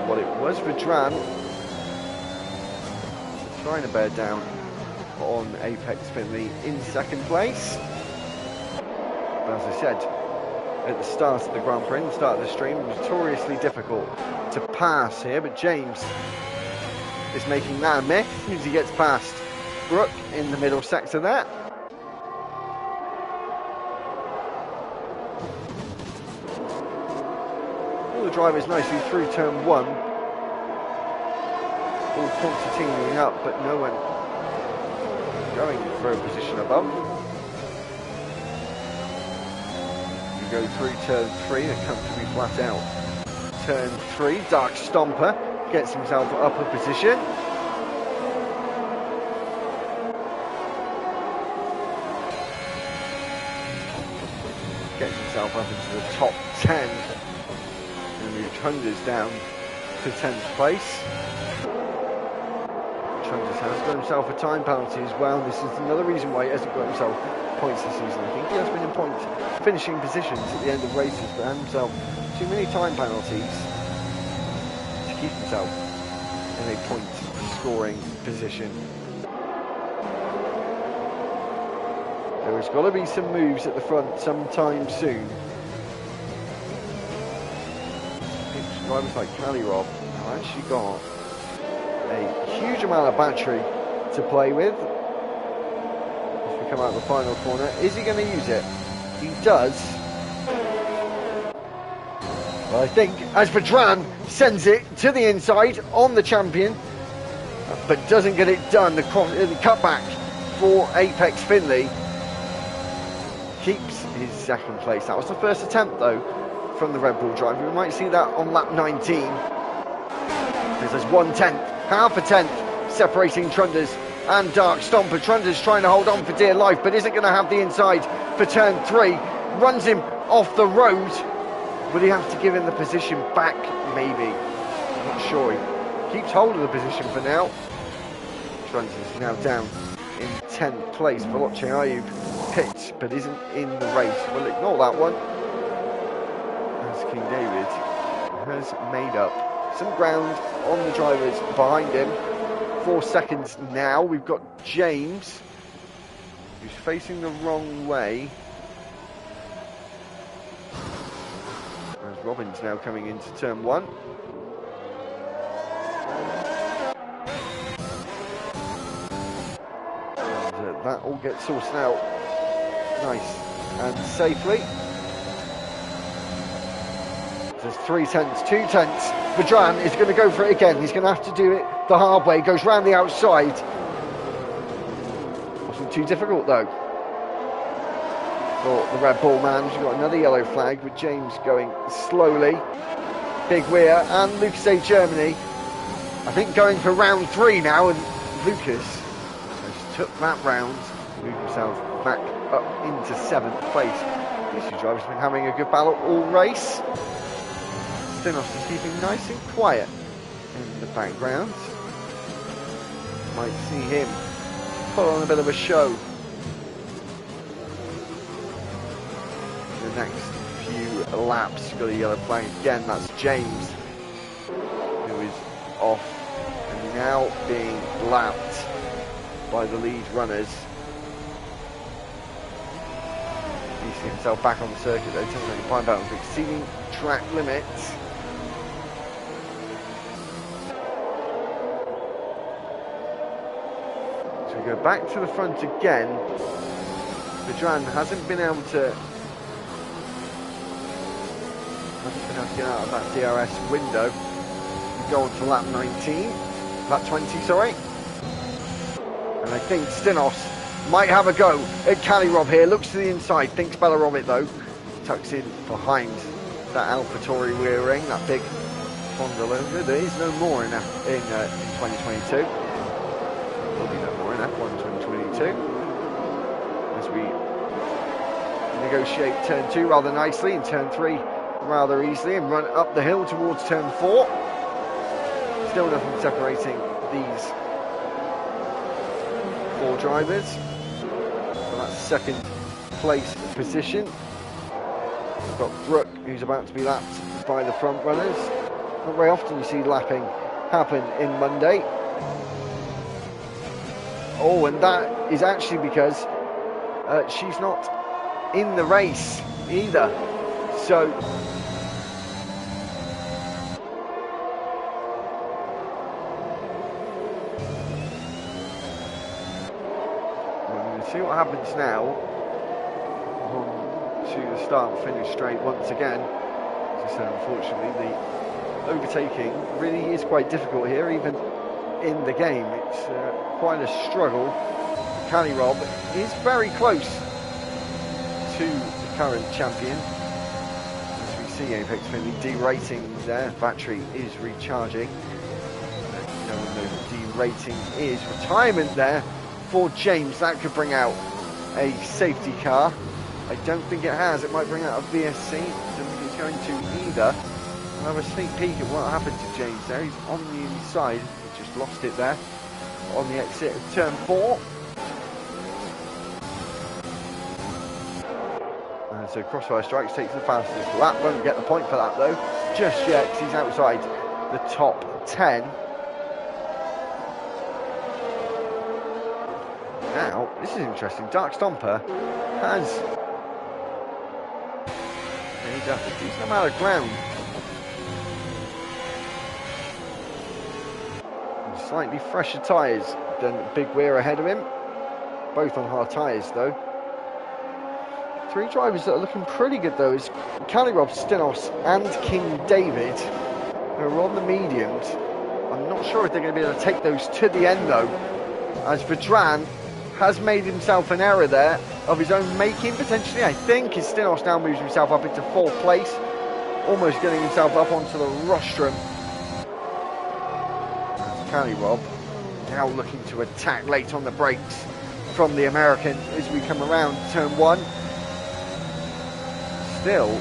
what it was. For Dran, trying to bear down on Apex Finley in second place. But as I said at the start of the Grand Prix, the start of the stream, notoriously difficult to pass here, but James is making that a myth as he gets past Brooke in the middle sector there. All the drivers nicely through turn 1. All continuing up, but no one going for a position above. You go through turn 3, they're comfortably flat out. Turn 3, Dark Stomper gets himself up a position. Gets himself up into the top 10. And moves Trunders down to 10th place. Trunders has got himself a time penalty as well. This is another reason why he hasn't got himself points this season. I think he has been in point finishing positions at the end of races, but had himself too many time penalties to keep himself in a point scoring position. There has got to be some moves at the front sometime soon. Drivers like Cali Rob have actually got a huge amount of battery to play with. As we come out of the final corner, is he going to use it? He does. Well, I think as Vedran sends it to the inside on the champion, but doesn't get it done. The cutback for Apex Finley keeps his second place. That was the first attempt though from the Red Bull driver. We might see that on lap 19. There's 1/10, half a tenth separating Trunders and Dark Stomper. Trunders trying to hold on for dear life, but isn't going to have the inside for turn 3. Runs him off the road. Will he have to give him the position back? Maybe. I'm not sure. He keeps hold of the position for now. Trunders is now down in 10th place. Veloce Ayub pits, but isn't in the race. We'll ignore that one, as King David has made up some ground on the drivers behind him. 4 seconds now. We've got James, who's facing the wrong way. As Robin's now coming into turn 1. And that all gets sorted out nice and safely. There's 3 tenths, 2 tenths. Vedran is going to go for it again. He's going to have to do it the hard way. Goes round the outside. Wasn't too difficult though for the Red Bull man. We've got another yellow flag with James going slowly. Big Weir and Lucas A. Germany, I think, going for round 3 now. And Lucas has took that round, moved himself back up into 7th place. These two drivers have been having a good battle all race. Stinos is keeping nice and quiet in the background. Might see him put on a bit of a show in the next few laps. Got a yellow flag again, that's James, who is off and now being lapped by the lead runners. He sees himself back on the circuit though, doesn't really find out for exceeding track limits. So we go back to the front again. Vedran hasn't been able to get out of that DRS window. We go on to lap 19, lap 20, sorry. And I think Stinos might have a go at Calirob here. Looks to the inside, thinks better of it though. Tucks in behind that AlphaTauri rear ring, that big Honda logo. There is no more in 2022. There'll be no more in F1 2022. As we negotiate turn 2 rather nicely and turn 3 rather easily and run up the hill towards turn 4. Still nothing separating these 4 drivers. So that's second place position. We've got Brooke, who's about to be lapped by the front runners. Not very often you see lapping happen in Monday. Oh, and that is actually because she's not in the race either. So see what happens now on to the start and finish straight once again. As I said, unfortunately, the overtaking really is quite difficult here, even in the game. It's quite a struggle. Calirob is very close to the current champion. As we see Apex Finley derating there, battery is recharging. No one knows what derating is. Retirement there for James, that could bring out a safety car. I don't think it has. It might bring out a VSC. I don't think it's going to either. We'll have a sneak peek at what happened to James there. He's on the inside. He just lost it there on the exit of turn 4. And so Crossfire Strikes takes the fastest lap. Won't get the point for that though, just yet, because he's outside the top 10. Now, this is interesting. Dark Stomper has made up a decent amount of ground. And slightly fresher tyres than Big Weir ahead of him. Both on hard tyres though. 3 drivers that are looking pretty good though is Calirob, Stinos and King David, who are on the mediums. I'm not sure if they're going to be able to take those to the end though, as Vedran has made himself an error there of his own making, potentially. I think as Stinos now moves himself up into 4th place, almost getting himself up onto the rostrum. Calirob now looking to attack late on the brakes from the American as we come around turn 1. Still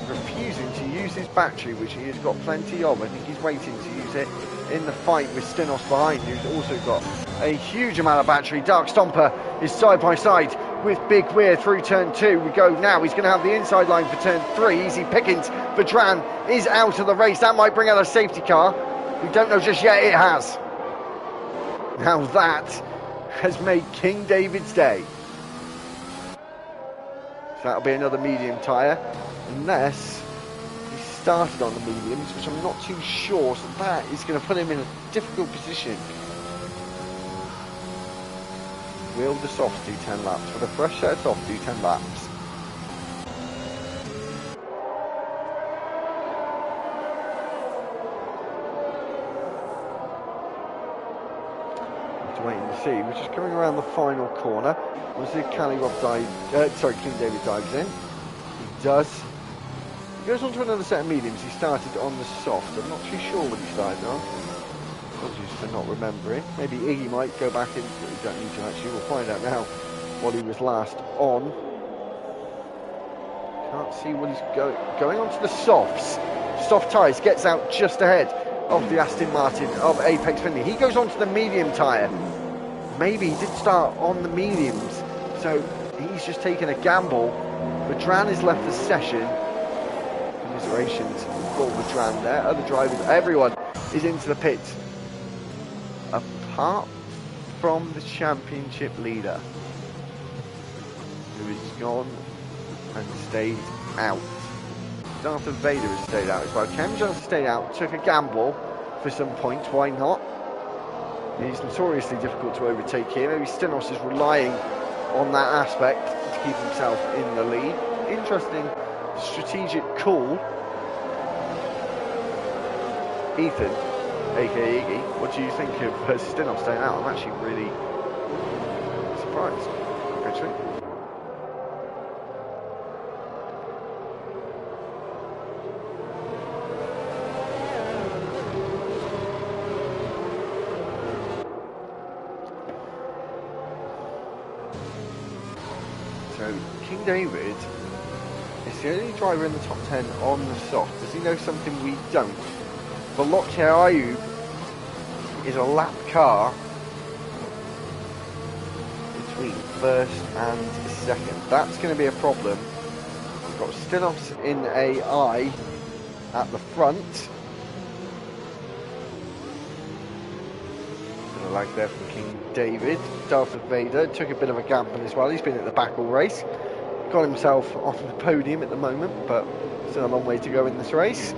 refusing to use his battery, which he has got plenty of. I think he's waiting to use it in the fight with Stinos behind, who's also got a huge amount of battery. Dark Stomper is side by side with Big Weir through turn 2. We go now, he's going to have the inside line for turn 3. Easy pickings. Vedran is out of the race. That might bring out a safety car. We don't know just yet. It has. Now that has made King David's day. So that'll be another medium tyre, unless he started on the mediums, which I'm not too sure. So that is going to put him in a difficult position. Will the softs do 10 laps? Will the fresh set of softs do 10 laps? Just waiting to see. We're just coming around the final corner. We'll see if Calirob King David dives in. He does. He goes on to another set of mediums. He started on the soft. I'm not too sure what he started on. Apologies for not remembering. Maybe Iggy might go back in. We don't need to actually. We'll find out now what he was last on. Can't see what he's going onto the softs. Soft tyres, gets out just ahead of the Aston Martin of Apex Finley. He goes onto the medium tyre. Maybe he did start on the mediums, so he's just taken a gamble. Vedran has left the session. Commiserations for Vedran there. Other drivers, everyone is into the pits, apart from the championship leader, who is gone and stayed out. Darth Vader has stayed out as well. Cam Jones stayed out, took a gamble for some points. Why not? He's notoriously difficult to overtake here. Maybe Stenos is relying on that aspect to keep himself in the lead. Interesting strategic call. Ethan, aka Iggy, what do you think of Stenos staying out? I'm actually really surprised, actually. So King David is the only driver in the top 10 on the soft. Does he know something we don't? Veloce Ayub is a lap car between first and second. That's going to be a problem. We've got Stenos in AI at the front. A lag there from King David. Darth Vader took a bit of a gamble as well. He's been at the back all race. Got himself off the podium at the moment, but still a long way to go in this race.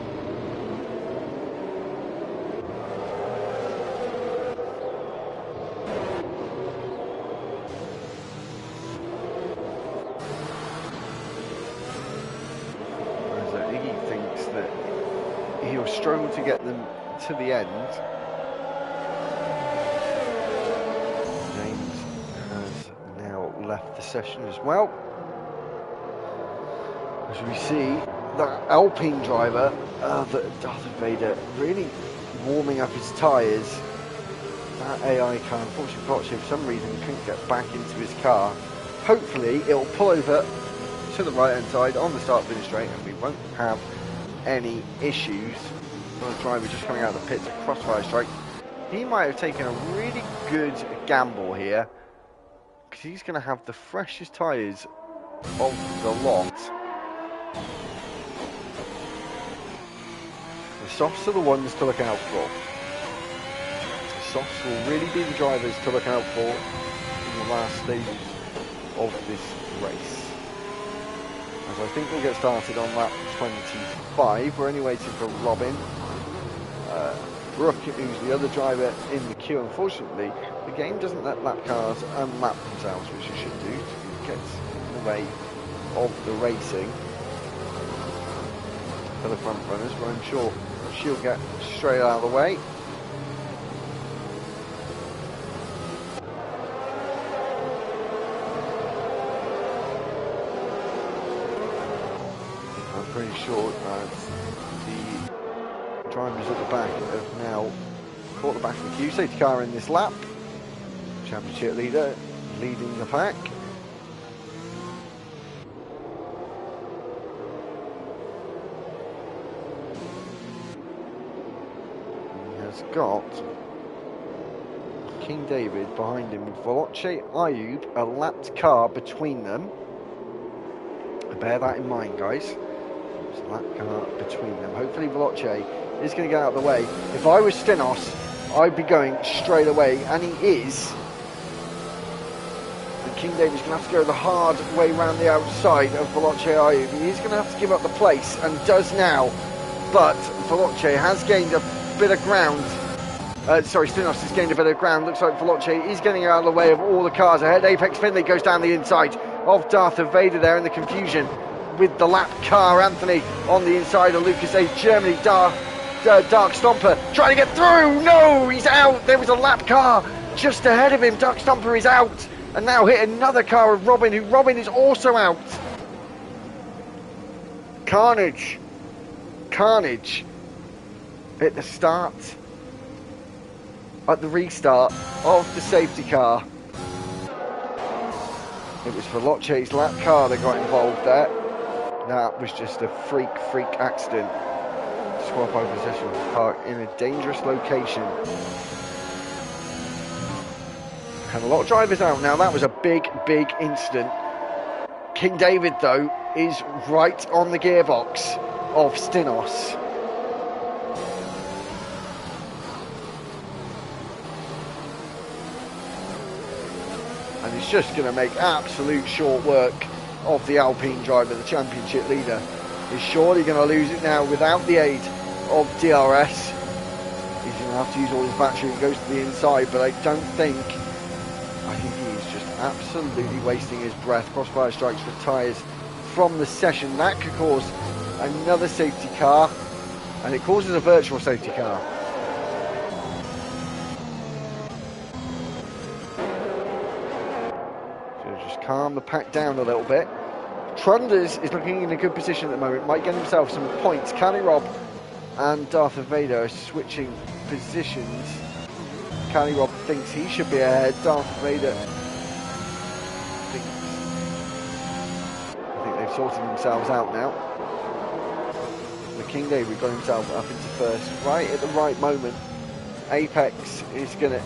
Iggy thinks that he'll struggle to get them to the end. James has now left the session as well. As we see, that Alpine driver, Darth Vader, really warming up his tyres. That AI car, unfortunately, for some reason, couldn't get back into his car. Hopefully, it will pull over to the right-hand side on the start-finish straight, and we won't have any issues. The driver just coming out of the pits, a crossfire strike. He might have taken a really good gamble here, because he's going to have the freshest tyres of the lot. The softs are the ones to look out for. The softs will really be the drivers to look out for in the last stages of this race. As I think we'll get started on lap 25. We're only waiting for Robin. Brooke, who's the other driver in the queue. Unfortunately, the game doesn't let lap cars unlap themselves, which it should do. It gets in the way of the racing for the front runners, but I'm sure she'll get straight out of the way. I'm pretty sure that the drivers at the back have now caught the back of the queue. Safety car in this lap. Championship leader leading the pack. Got King David behind him with Veloce Ayub, a lapped car between them. Bear that in mind, guys. There's a lapped car between them. Hopefully Veloce is going to get out of the way. If I was Stenos, I'd be going straight away, and he is. And King David's going to have to go the hard way around the outside of Veloce Ayub. He's going to have to give up the place, and does now. But Veloce has gained a bit of ground. Stenos has gained a bit of ground. Looks like Veloce is getting out of the way of all the cars ahead. Apex Finley goes down the inside of Darth Vader there in the confusion with the lap car. Anthony on the inside of Lucas A. Germany. Dark Stomper trying to get through. No, he's out. There was a lap car just ahead of him. Dark Stomper is out and now hit another car of Robin, who Robin is also out. Carnage at the start, at the restart of the safety car. It was Veloce's lap car that got involved there. That was just a freak accident. Swap over possession of the car in a dangerous location. And a lot of drivers out now. That was a big incident. King David, though, is right on the gearbox of Stinos. And he's just going to make absolute short work of the Alpine driver, the championship leader. He's surely going to lose it now without the aid of DRS. He's going to have to use all his battery and goes to the inside, but I think he's just absolutely wasting his breath. Crossfire strikes with tyres from the session. That could cause another safety car, and it causes a virtual safety car. So just calm the pack down a little bit. Trunders is looking in a good position at the moment, might get himself some points. Cali Rob and Darth Vader are switching positions. Cali Rob thinks he should be ahead. Darth Vader I think they've sorted themselves out now. The King David got himself up into first right at the right moment. Apex is going to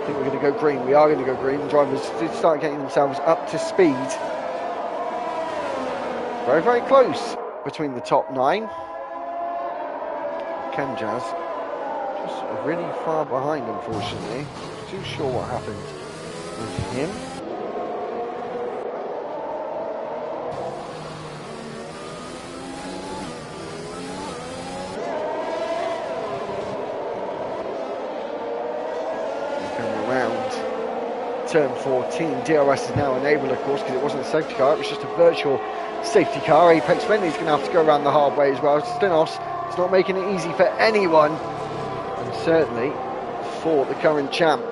we're going to go green. We are going to go green. The drivers did start getting themselves up to speed. Very close between the top 9. Kenjaz just really far behind, unfortunately. Not too sure what happened with him. Turn 14, DRS is now enabled, of course, because it wasn't a safety car, it was just a virtual safety car. Apex Fenley's going to have to go around the hard way as well. Stinos is not making it easy for anyone, and certainly for the current champ,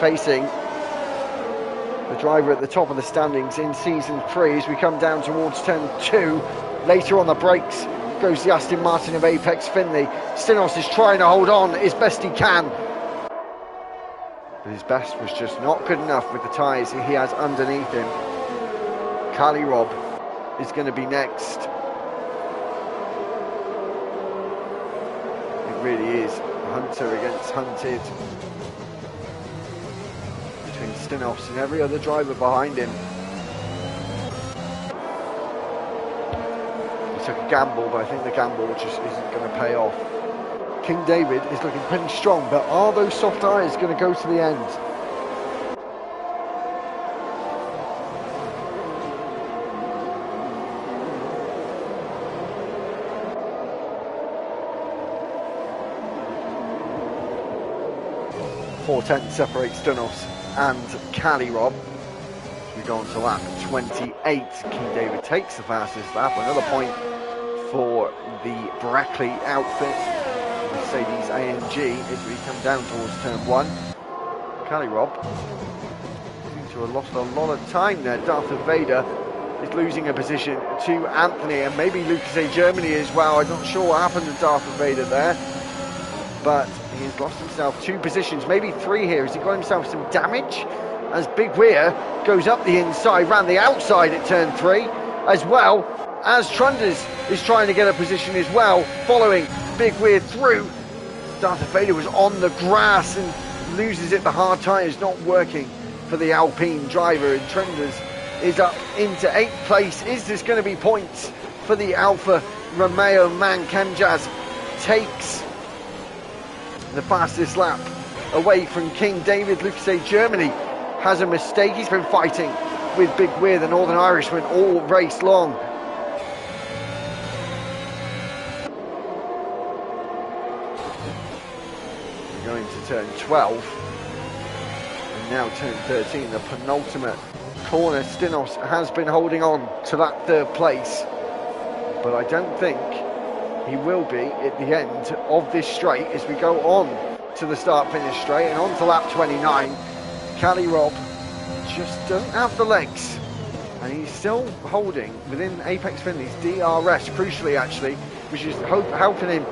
facing the driver at the top of the standings in season 3 as we come down towards turn 2. Later on the brakes goes the Aston Martin of Apex Finley. Stinos is trying to hold on as best he can. But his best was just not good enough with the tyres he has underneath him. Cali Rob is going to be next. It really is hunter against hunted between Stinos and every other driver behind him. He took a gamble, but I think the gamble just isn't going to pay off. King David is looking pretty strong, but are those soft tyres going to go to the end? .410 separates Stinos and Cali Rob. We go on to lap 28. King David takes the fastest lap. Another point for the Brackley outfit. Mercedes AMG as we come down towards turn 1. Cali Rob seems to have lost a lot of time there. Darth Vader is losing a position to Anthony, and maybe Lucas A. Germany as well. I'm not sure what happened to Darth Vader there, but he's lost himself 2 positions, maybe 3 here. Has he got himself some damage? As Big Weir goes up the inside, round the outside at turn 3, as well as Trunders is trying to get a position as well, following Big Weir through. Darth Vader was on the grass and loses it. The hard tyres not working for the Alpine driver, and Trunders is up into 8th place. Is this going to be points for the Alfa Romeo man? Kenjaz takes the fastest lap away from King David. Lucas A. Germany has a mistake. He's been fighting with Big Weir, the Northern Irishman, all race long. We're going to turn 12 and now turn 13, the penultimate corner. Stinos has been holding on to that 3rd place, but I don't think he will be at the end of this straight as we go on to the start-finish straight and on to lap 29. Cali Rob just doesn't have the legs, and he's still holding within Apex Finley's DRS, crucially actually, which is helping him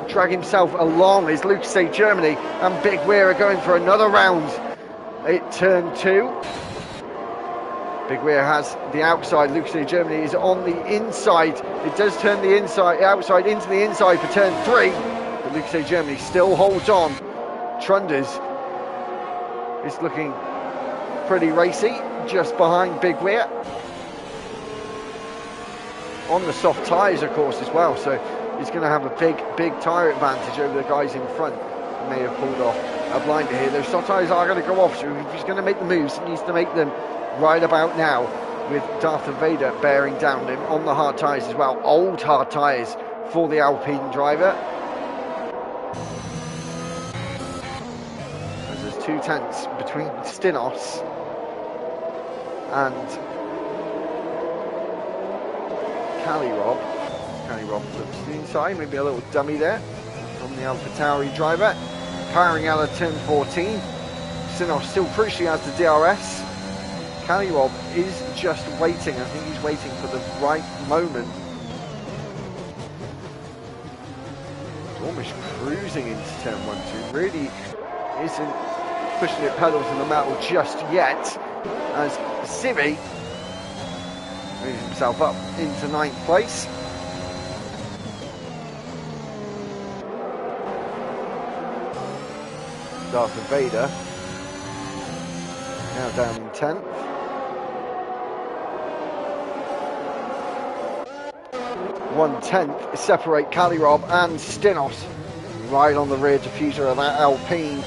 drag himself along as Lucas A. Germany and Big Weir are going for another round it turn 2. Big Weir has the outside. Lucas A. Germany is on the inside. It does turn the outside into the inside for turn 3. But Lucas A. Germany still holds on. Trunders is looking pretty racy, just behind Big Weir. On the soft tyres, of course, as well. So he's going to have a big tyre advantage over the guys in front. He may have pulled off a blinder here. Those soft tyres are going to go off. So if he's going to make the moves, he needs to make them right about now, with Darth Vader bearing down him on the hard tyres as well. Old hard tyres for the Alpine driver. As there's 2 tenths between Stinos and Calirob. Calirob looks to the inside, maybe a little dummy there from the AlphaTauri driver. Powering out of turn 14. Stinos still crucially has the DRS. Calirob is just waiting. I think he's waiting for the right moment. He's almost cruising into turn 1-2. Really isn't pushing the pedals in the metal just yet, as Civi moves himself up into 9th place. Darth Vader now down in 10th. 1/10 separate Calirob and Stinos. Right on the rear diffuser of that Alpine.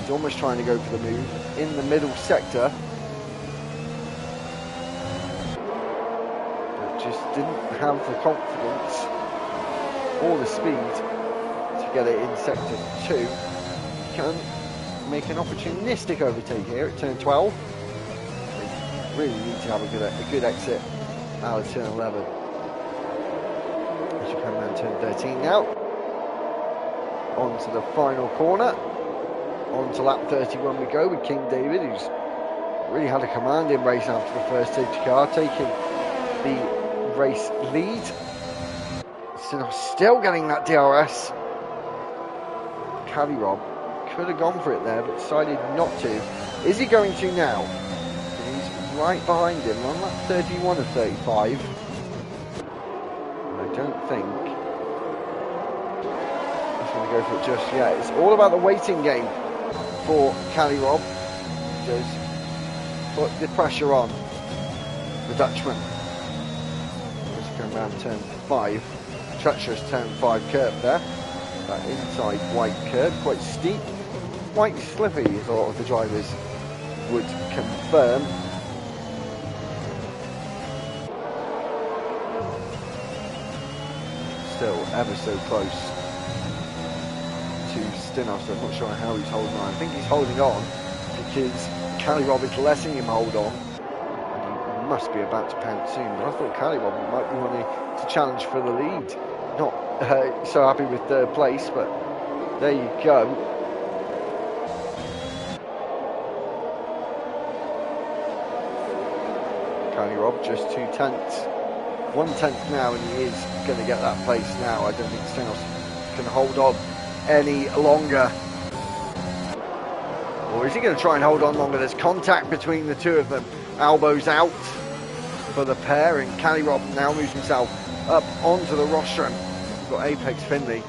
He's almost trying to go for the move in the middle sector, but just didn't have the confidence or the speed to get it in sector 2. Can make an opportunistic overtake here at turn 12. They really need to have a good exit out of turn 11. We should come around turn 13 now. On to the final corner. On to lap 31 we go with King David, who's really had a commanding race after the first safety car, taking the race lead. Still getting that DRS. Calirob could have gone for it there, but decided not to. Is he going to now? He's right behind him on lap 31 of 35. I don't think he's going to go for it just yet. It's all about the waiting game for Calirob. He does put the pressure on the Dutchman. Just going around turn 5. Treacherous turn 5 curve there. That inside white curve, quite steep. Quite slippy, you thought of the drivers would confirm. Still ever so close to Stinos. I'm not sure how he's holding on. I think he's holding on because Calirob is letting him hold on. And he must be about to pounce soon. But I thought Calirob might be wanting to challenge for the lead. Not so happy with third place, but there you go. Calirob just 2 tenths. 1/10 now, and he is going to get that place now. I don't think Stinos can hold on any longer. Or is he going to try and hold on longer? There's contact between the two of them. Elbows out for the pair, and Calirob now moves himself up onto the rostrum. We've got Apex Finley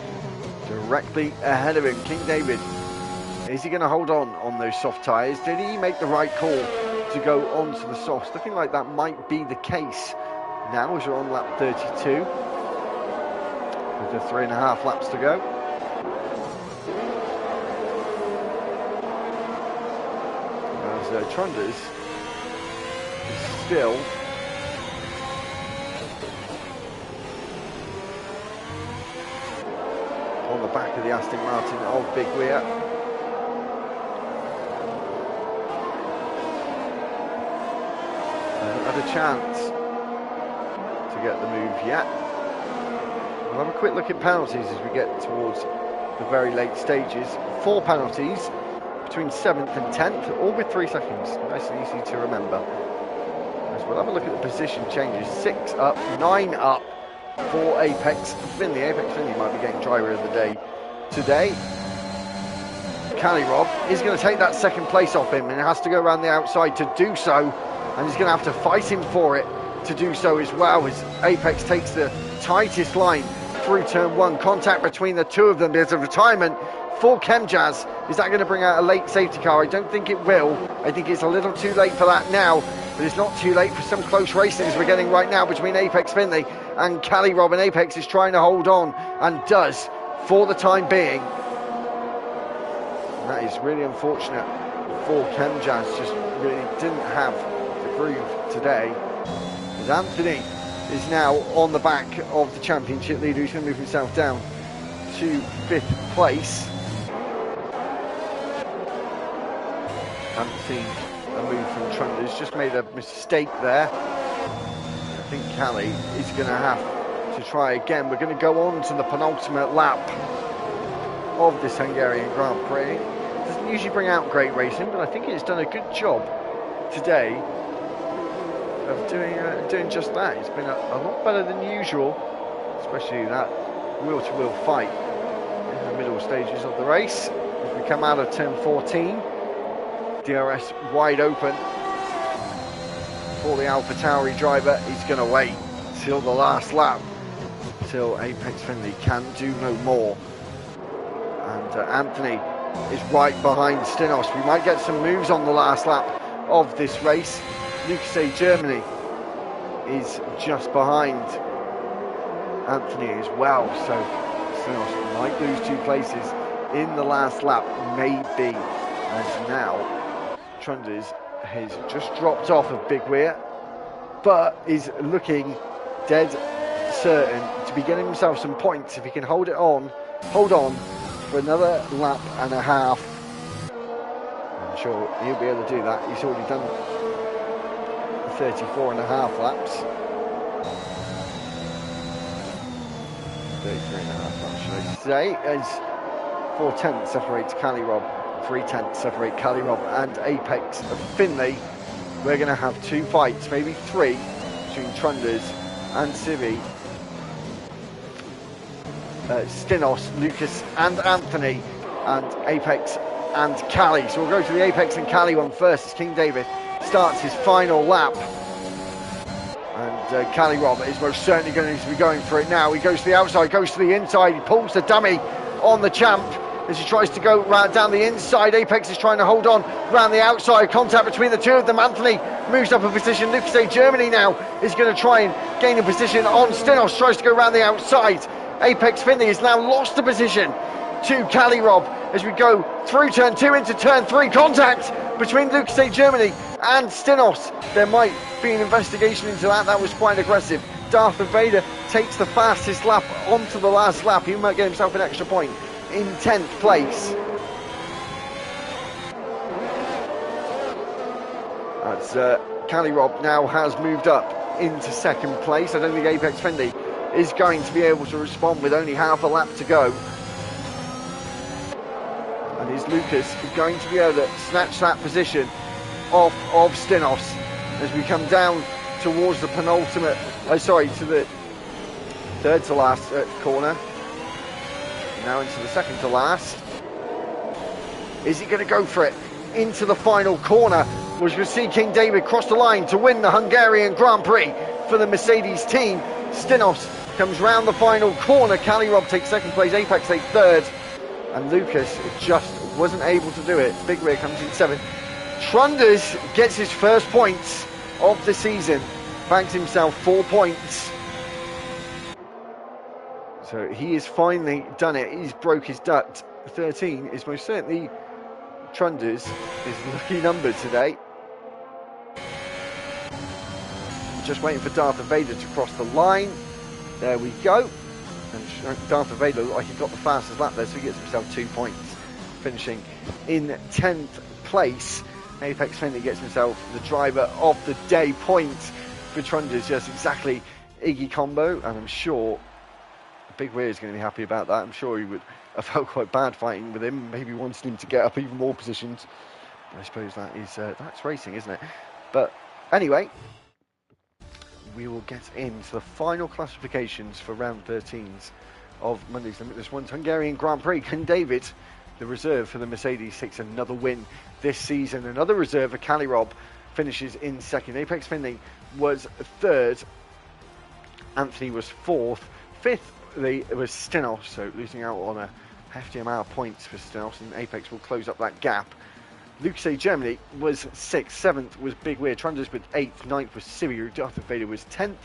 directly ahead of him. King David, is he going to hold on those soft tyres? Did he make the right call to go onto the softs? Looking like that might be the case now as we're on lap 32 with the 3.5 laps to go. As Trunders is still on the back of the Aston Martin of Big Weir. Had a chance to get the move yet. We'll have a quick look at penalties as we get towards the very late stages. 4 penalties between 7th and 10th, all with 3 seconds. Nice and easy to remember. As we'll have a look at the position changes. 6 up, 9 up for Apex Finley. Apex Finley might be getting driver of the day today. Cali Rob is going to take that second place off him, and has to go around the outside to do so, and he's going to have to fight him for it to do so as well, as Apex takes the tightest line through turn 1. Contact between the two of them. There's a retirement for Chemjazz. Is that going to bring out a late safety car? I don't think it will. I think it's a little too late for that now, but it's not too late for some close racing as we're getting right now between Apex Finley and Cali Rob, and Apex is trying to hold on, and does for the time being. And that is really unfortunate for Chemjazz, just really didn't have the groove today. As Anthony is now on the back of the championship leader, who's going to move himself down to 5th place. Haven't seen a move from Trunders, just made a mistake there. I think Cali is going to have to try again. We're going to go on to the penultimate lap of this Hungarian Grand Prix. It doesn't usually bring out great racing, but I think it's done a good job today of doing just that. It's been a lot better than usual, especially that wheel-to-wheel fight in the middle stages of the race. As we come out of turn 14, DRS wide open for the AlphaTauri driver. He's going to wait till the last lap, till Apex Finley can do no more. And Anthony is right behind Stinos. We might get some moves on the last lap of this race. Lucas Germany is just behind Anthony as well, so Stinos might lose 2 places in the last lap, maybe. And now Trunders has just dropped off of Big Weir, but is looking dead certain to be getting himself some points if he can hold on for another lap and a half. I'm sure he'll be able to do that. He's already done 34 and a half laps. 33 and a half laps, should I say, as 4/10 separates Cali Rob, 3/10 separate Cali Rob and Apex Finley. We're going to have 2 fights, maybe 3, between Trunders and Civi. Stinos, Lucas and Anthony, and Apex and Cali. So we'll go to the Apex and Cali one first, as King David starts his final lap. And Cali Rob is most certainly going to be going for it now. He goes to the outside, goes to the inside, he pulls the dummy on the champ as he tries to go right down the inside. Apex is trying to hold on round the outside. Contact between the two of them. Anthony moves up a position. Lucas Germany now is going to try and gain a position on Stinos. Tries to go round the outside. Apex Finley has now lost the position to Cali Rob as we go through turn 2 into turn 3. Contact between Lucas Germany and Stinos. There might be an investigation into that. That was quite aggressive. Darth Vader takes the fastest lap onto the last lap. He might get himself an extra point in 10th place. As Cali Rob now has moved up into 2nd place. I don't think Apex Finley is going to be able to respond with only half a lap to go. And is Lucas going to be able to snatch that position off of Stinos as we come down towards the penultimate, to the 3rd to last corner. Now into the 2nd to last. Is he going to go for it into the final corner? We're going to see King David cross the line to win the Hungarian Grand Prix for the Mercedes team. Stinos comes round the final corner. Cali Rob takes 2nd place, Apex takes 3rd, and Lucas just wasn't able to do it. Big Rear comes in 7th. Trunders gets his first points of the season, banks himself 4 points. So he has finally done it. He's broke his duct. 13 is most certainly Trunders' lucky number today. Just waiting for Darth Vader to cross the line. There we go. And Darth Vader looked like he got the fastest lap there, so he gets himself 2 points, finishing in 10th place. Apex Finley gets himself the driver of the day points for Trunders. Just exactly Iggy combo, and I'm sure Big Weir is going to be happy about that. I'm sure he would have felt quite bad fighting with him, maybe wanted him to get up even more positions. But I suppose that is that's racing, isn't it? But anyway, we will get into the final classifications for round 13s of Monday's Limitless One's Hungarian Grand Prix. King David the reserve for the Mercedes takes another win this season. Another reserve for Calirob finishes in second. Apex Finley was third. Anthony was fourth. Fifth was Stinos, so losing out on a hefty amount of points for Stinos, and Apex will close up that gap. Lucas A. Germany was sixth. Seventh was Big Weird. Trundles with eighth. Ninth was Siriu. Darth Vader was 10th.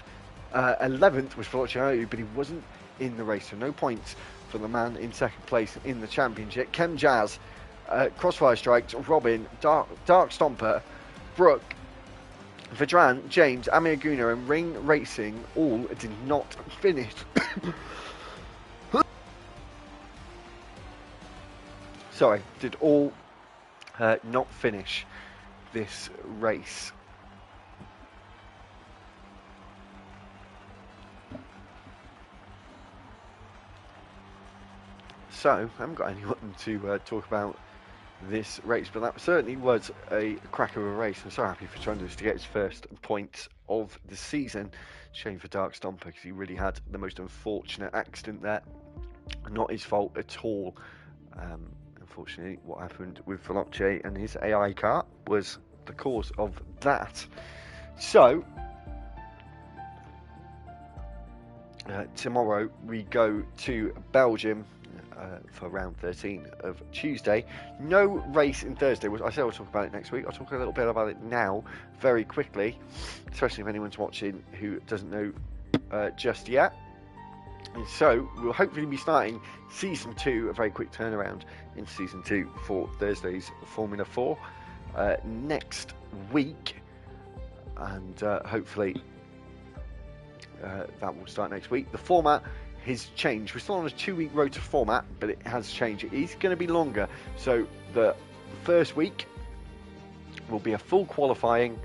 11th was Velocio, but he wasn't in the race, so no points for the man in second place in the championship. Chem Jazz, Crossfire Strikes, Robin, Dark Stomper, Brooke, Vedran, James, Amir Guna, and Ring Racing all did not finish. Sorry, did all not finish this race. So, I haven't got anyone to talk about this race, but that certainly was a cracker of a race. I'm so happy for Trundles to get his first points of the season. Shame for Dark Stomper because he really had the most unfortunate accident there. Not his fault at all. Unfortunately, what happened with Veloce and his AI car was the cause of that. So, tomorrow we go to Belgium for round 13 of Tuesday. No race in Thursday. I said I'll talk about it next week. I'll talk a little bit about it now, very quickly, especially if anyone's watching who doesn't know just yet. And so we'll hopefully be starting Season 2, a very quick turnaround in Season 2 for Thursday's Formula 4 next week. And hopefully that will start next week. The format has changed. We're still on a 2-week rota format, but it has changed. It is going to be longer. So the first week will be a full qualifying,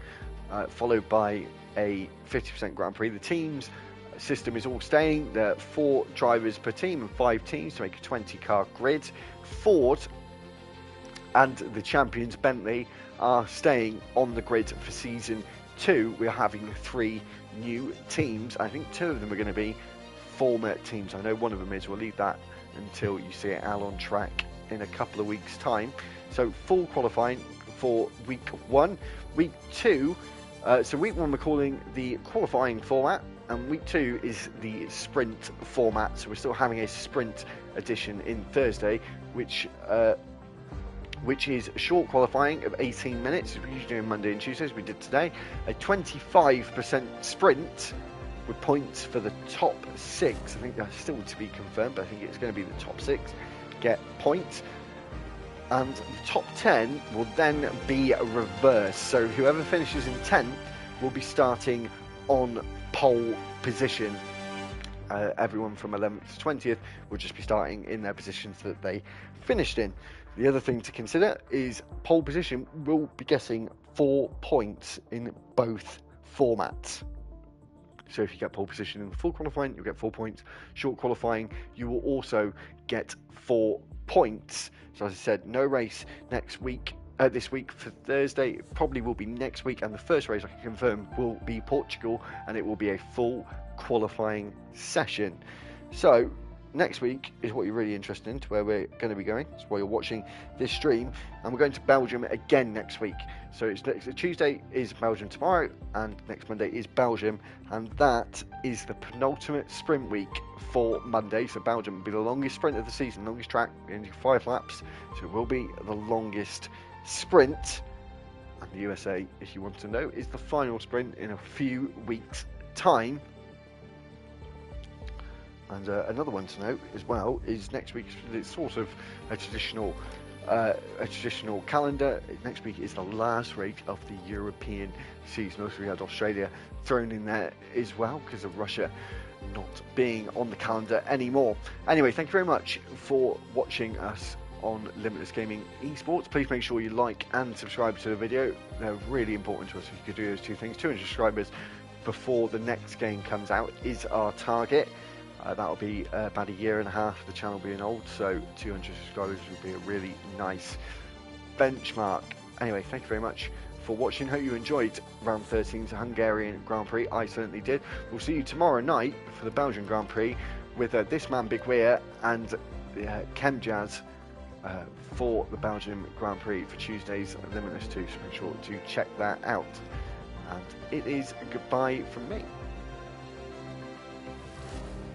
followed by a 50% Grand Prix. The teams system is all staying. There are 4 drivers per team and 5 teams to make a 20-car grid. Ford and the champions Bentley are staying on the grid for Season 2. We're having 3 new teams. I think 2 of them are going to be former teams. I know one of them is. We'll leave that until you see it out on track in a couple of weeks' time. So full qualifying for week 1. Week 2, so week 1 we're calling the qualifying format, and week 2 is the sprint format. So we're still having a sprint edition in Thursday, which is short qualifying of 18 minutes. We're usually doing Monday and Tuesdays. We did today a 25% sprint with points for the top 6. I think that's still to be confirmed, but I think it's going to be the top 6 get points. And the top 10 will then be reversed. So whoever finishes in 10th will be starting on pole position. Everyone from 11th to 20th will just be starting in their positions that they finished in. The other thing to consider is pole position will be getting 4 points in both formats. So if you get pole position in full qualifying, you'll get 4 points. Short qualifying, you will also get 4 points. So as I said, no race next week. This week for Thursday, it probably will be next week, and the first race I can confirm will be Portugal, and it will be a full qualifying session. So next week is what you're really interested in, to where we're going to be going. That's why you're watching this stream, and we're going to Belgium again next week. So it's Tuesday is Belgium tomorrow, and next Monday is Belgium, and that is the penultimate sprint week for Monday. So Belgium will be the longest sprint of the season, longest track, only 5 laps, so it will be the longest sprint. And the USA, if you want to know, is the final sprint in a few weeks' time. And another one to note as well is next week. It's sort of a traditional calendar. Next week is the last race of the European season. Also, we had Australia thrown in there as well because of Russia not being on the calendar anymore. Anyway, thank you very much for watching us on Limitless Gaming Esports. Please make sure you like and subscribe to the video. They're really important to us. If you could do those 2 things, 200 subscribers before the next game comes out is our target. That'll be about 1.5 years, the channel being old, so 200 subscribers would be a really nice benchmark. Anyway, thank you very much for watching. Hope you enjoyed round 13's Hungarian Grand Prix. I certainly did. We'll see you tomorrow night for the Belgian Grand Prix with this man Big Weir and Chem Jazz for the Belgium Grand Prix for Tuesday's Limitless 2, so make sure to check that out. And it is goodbye from me.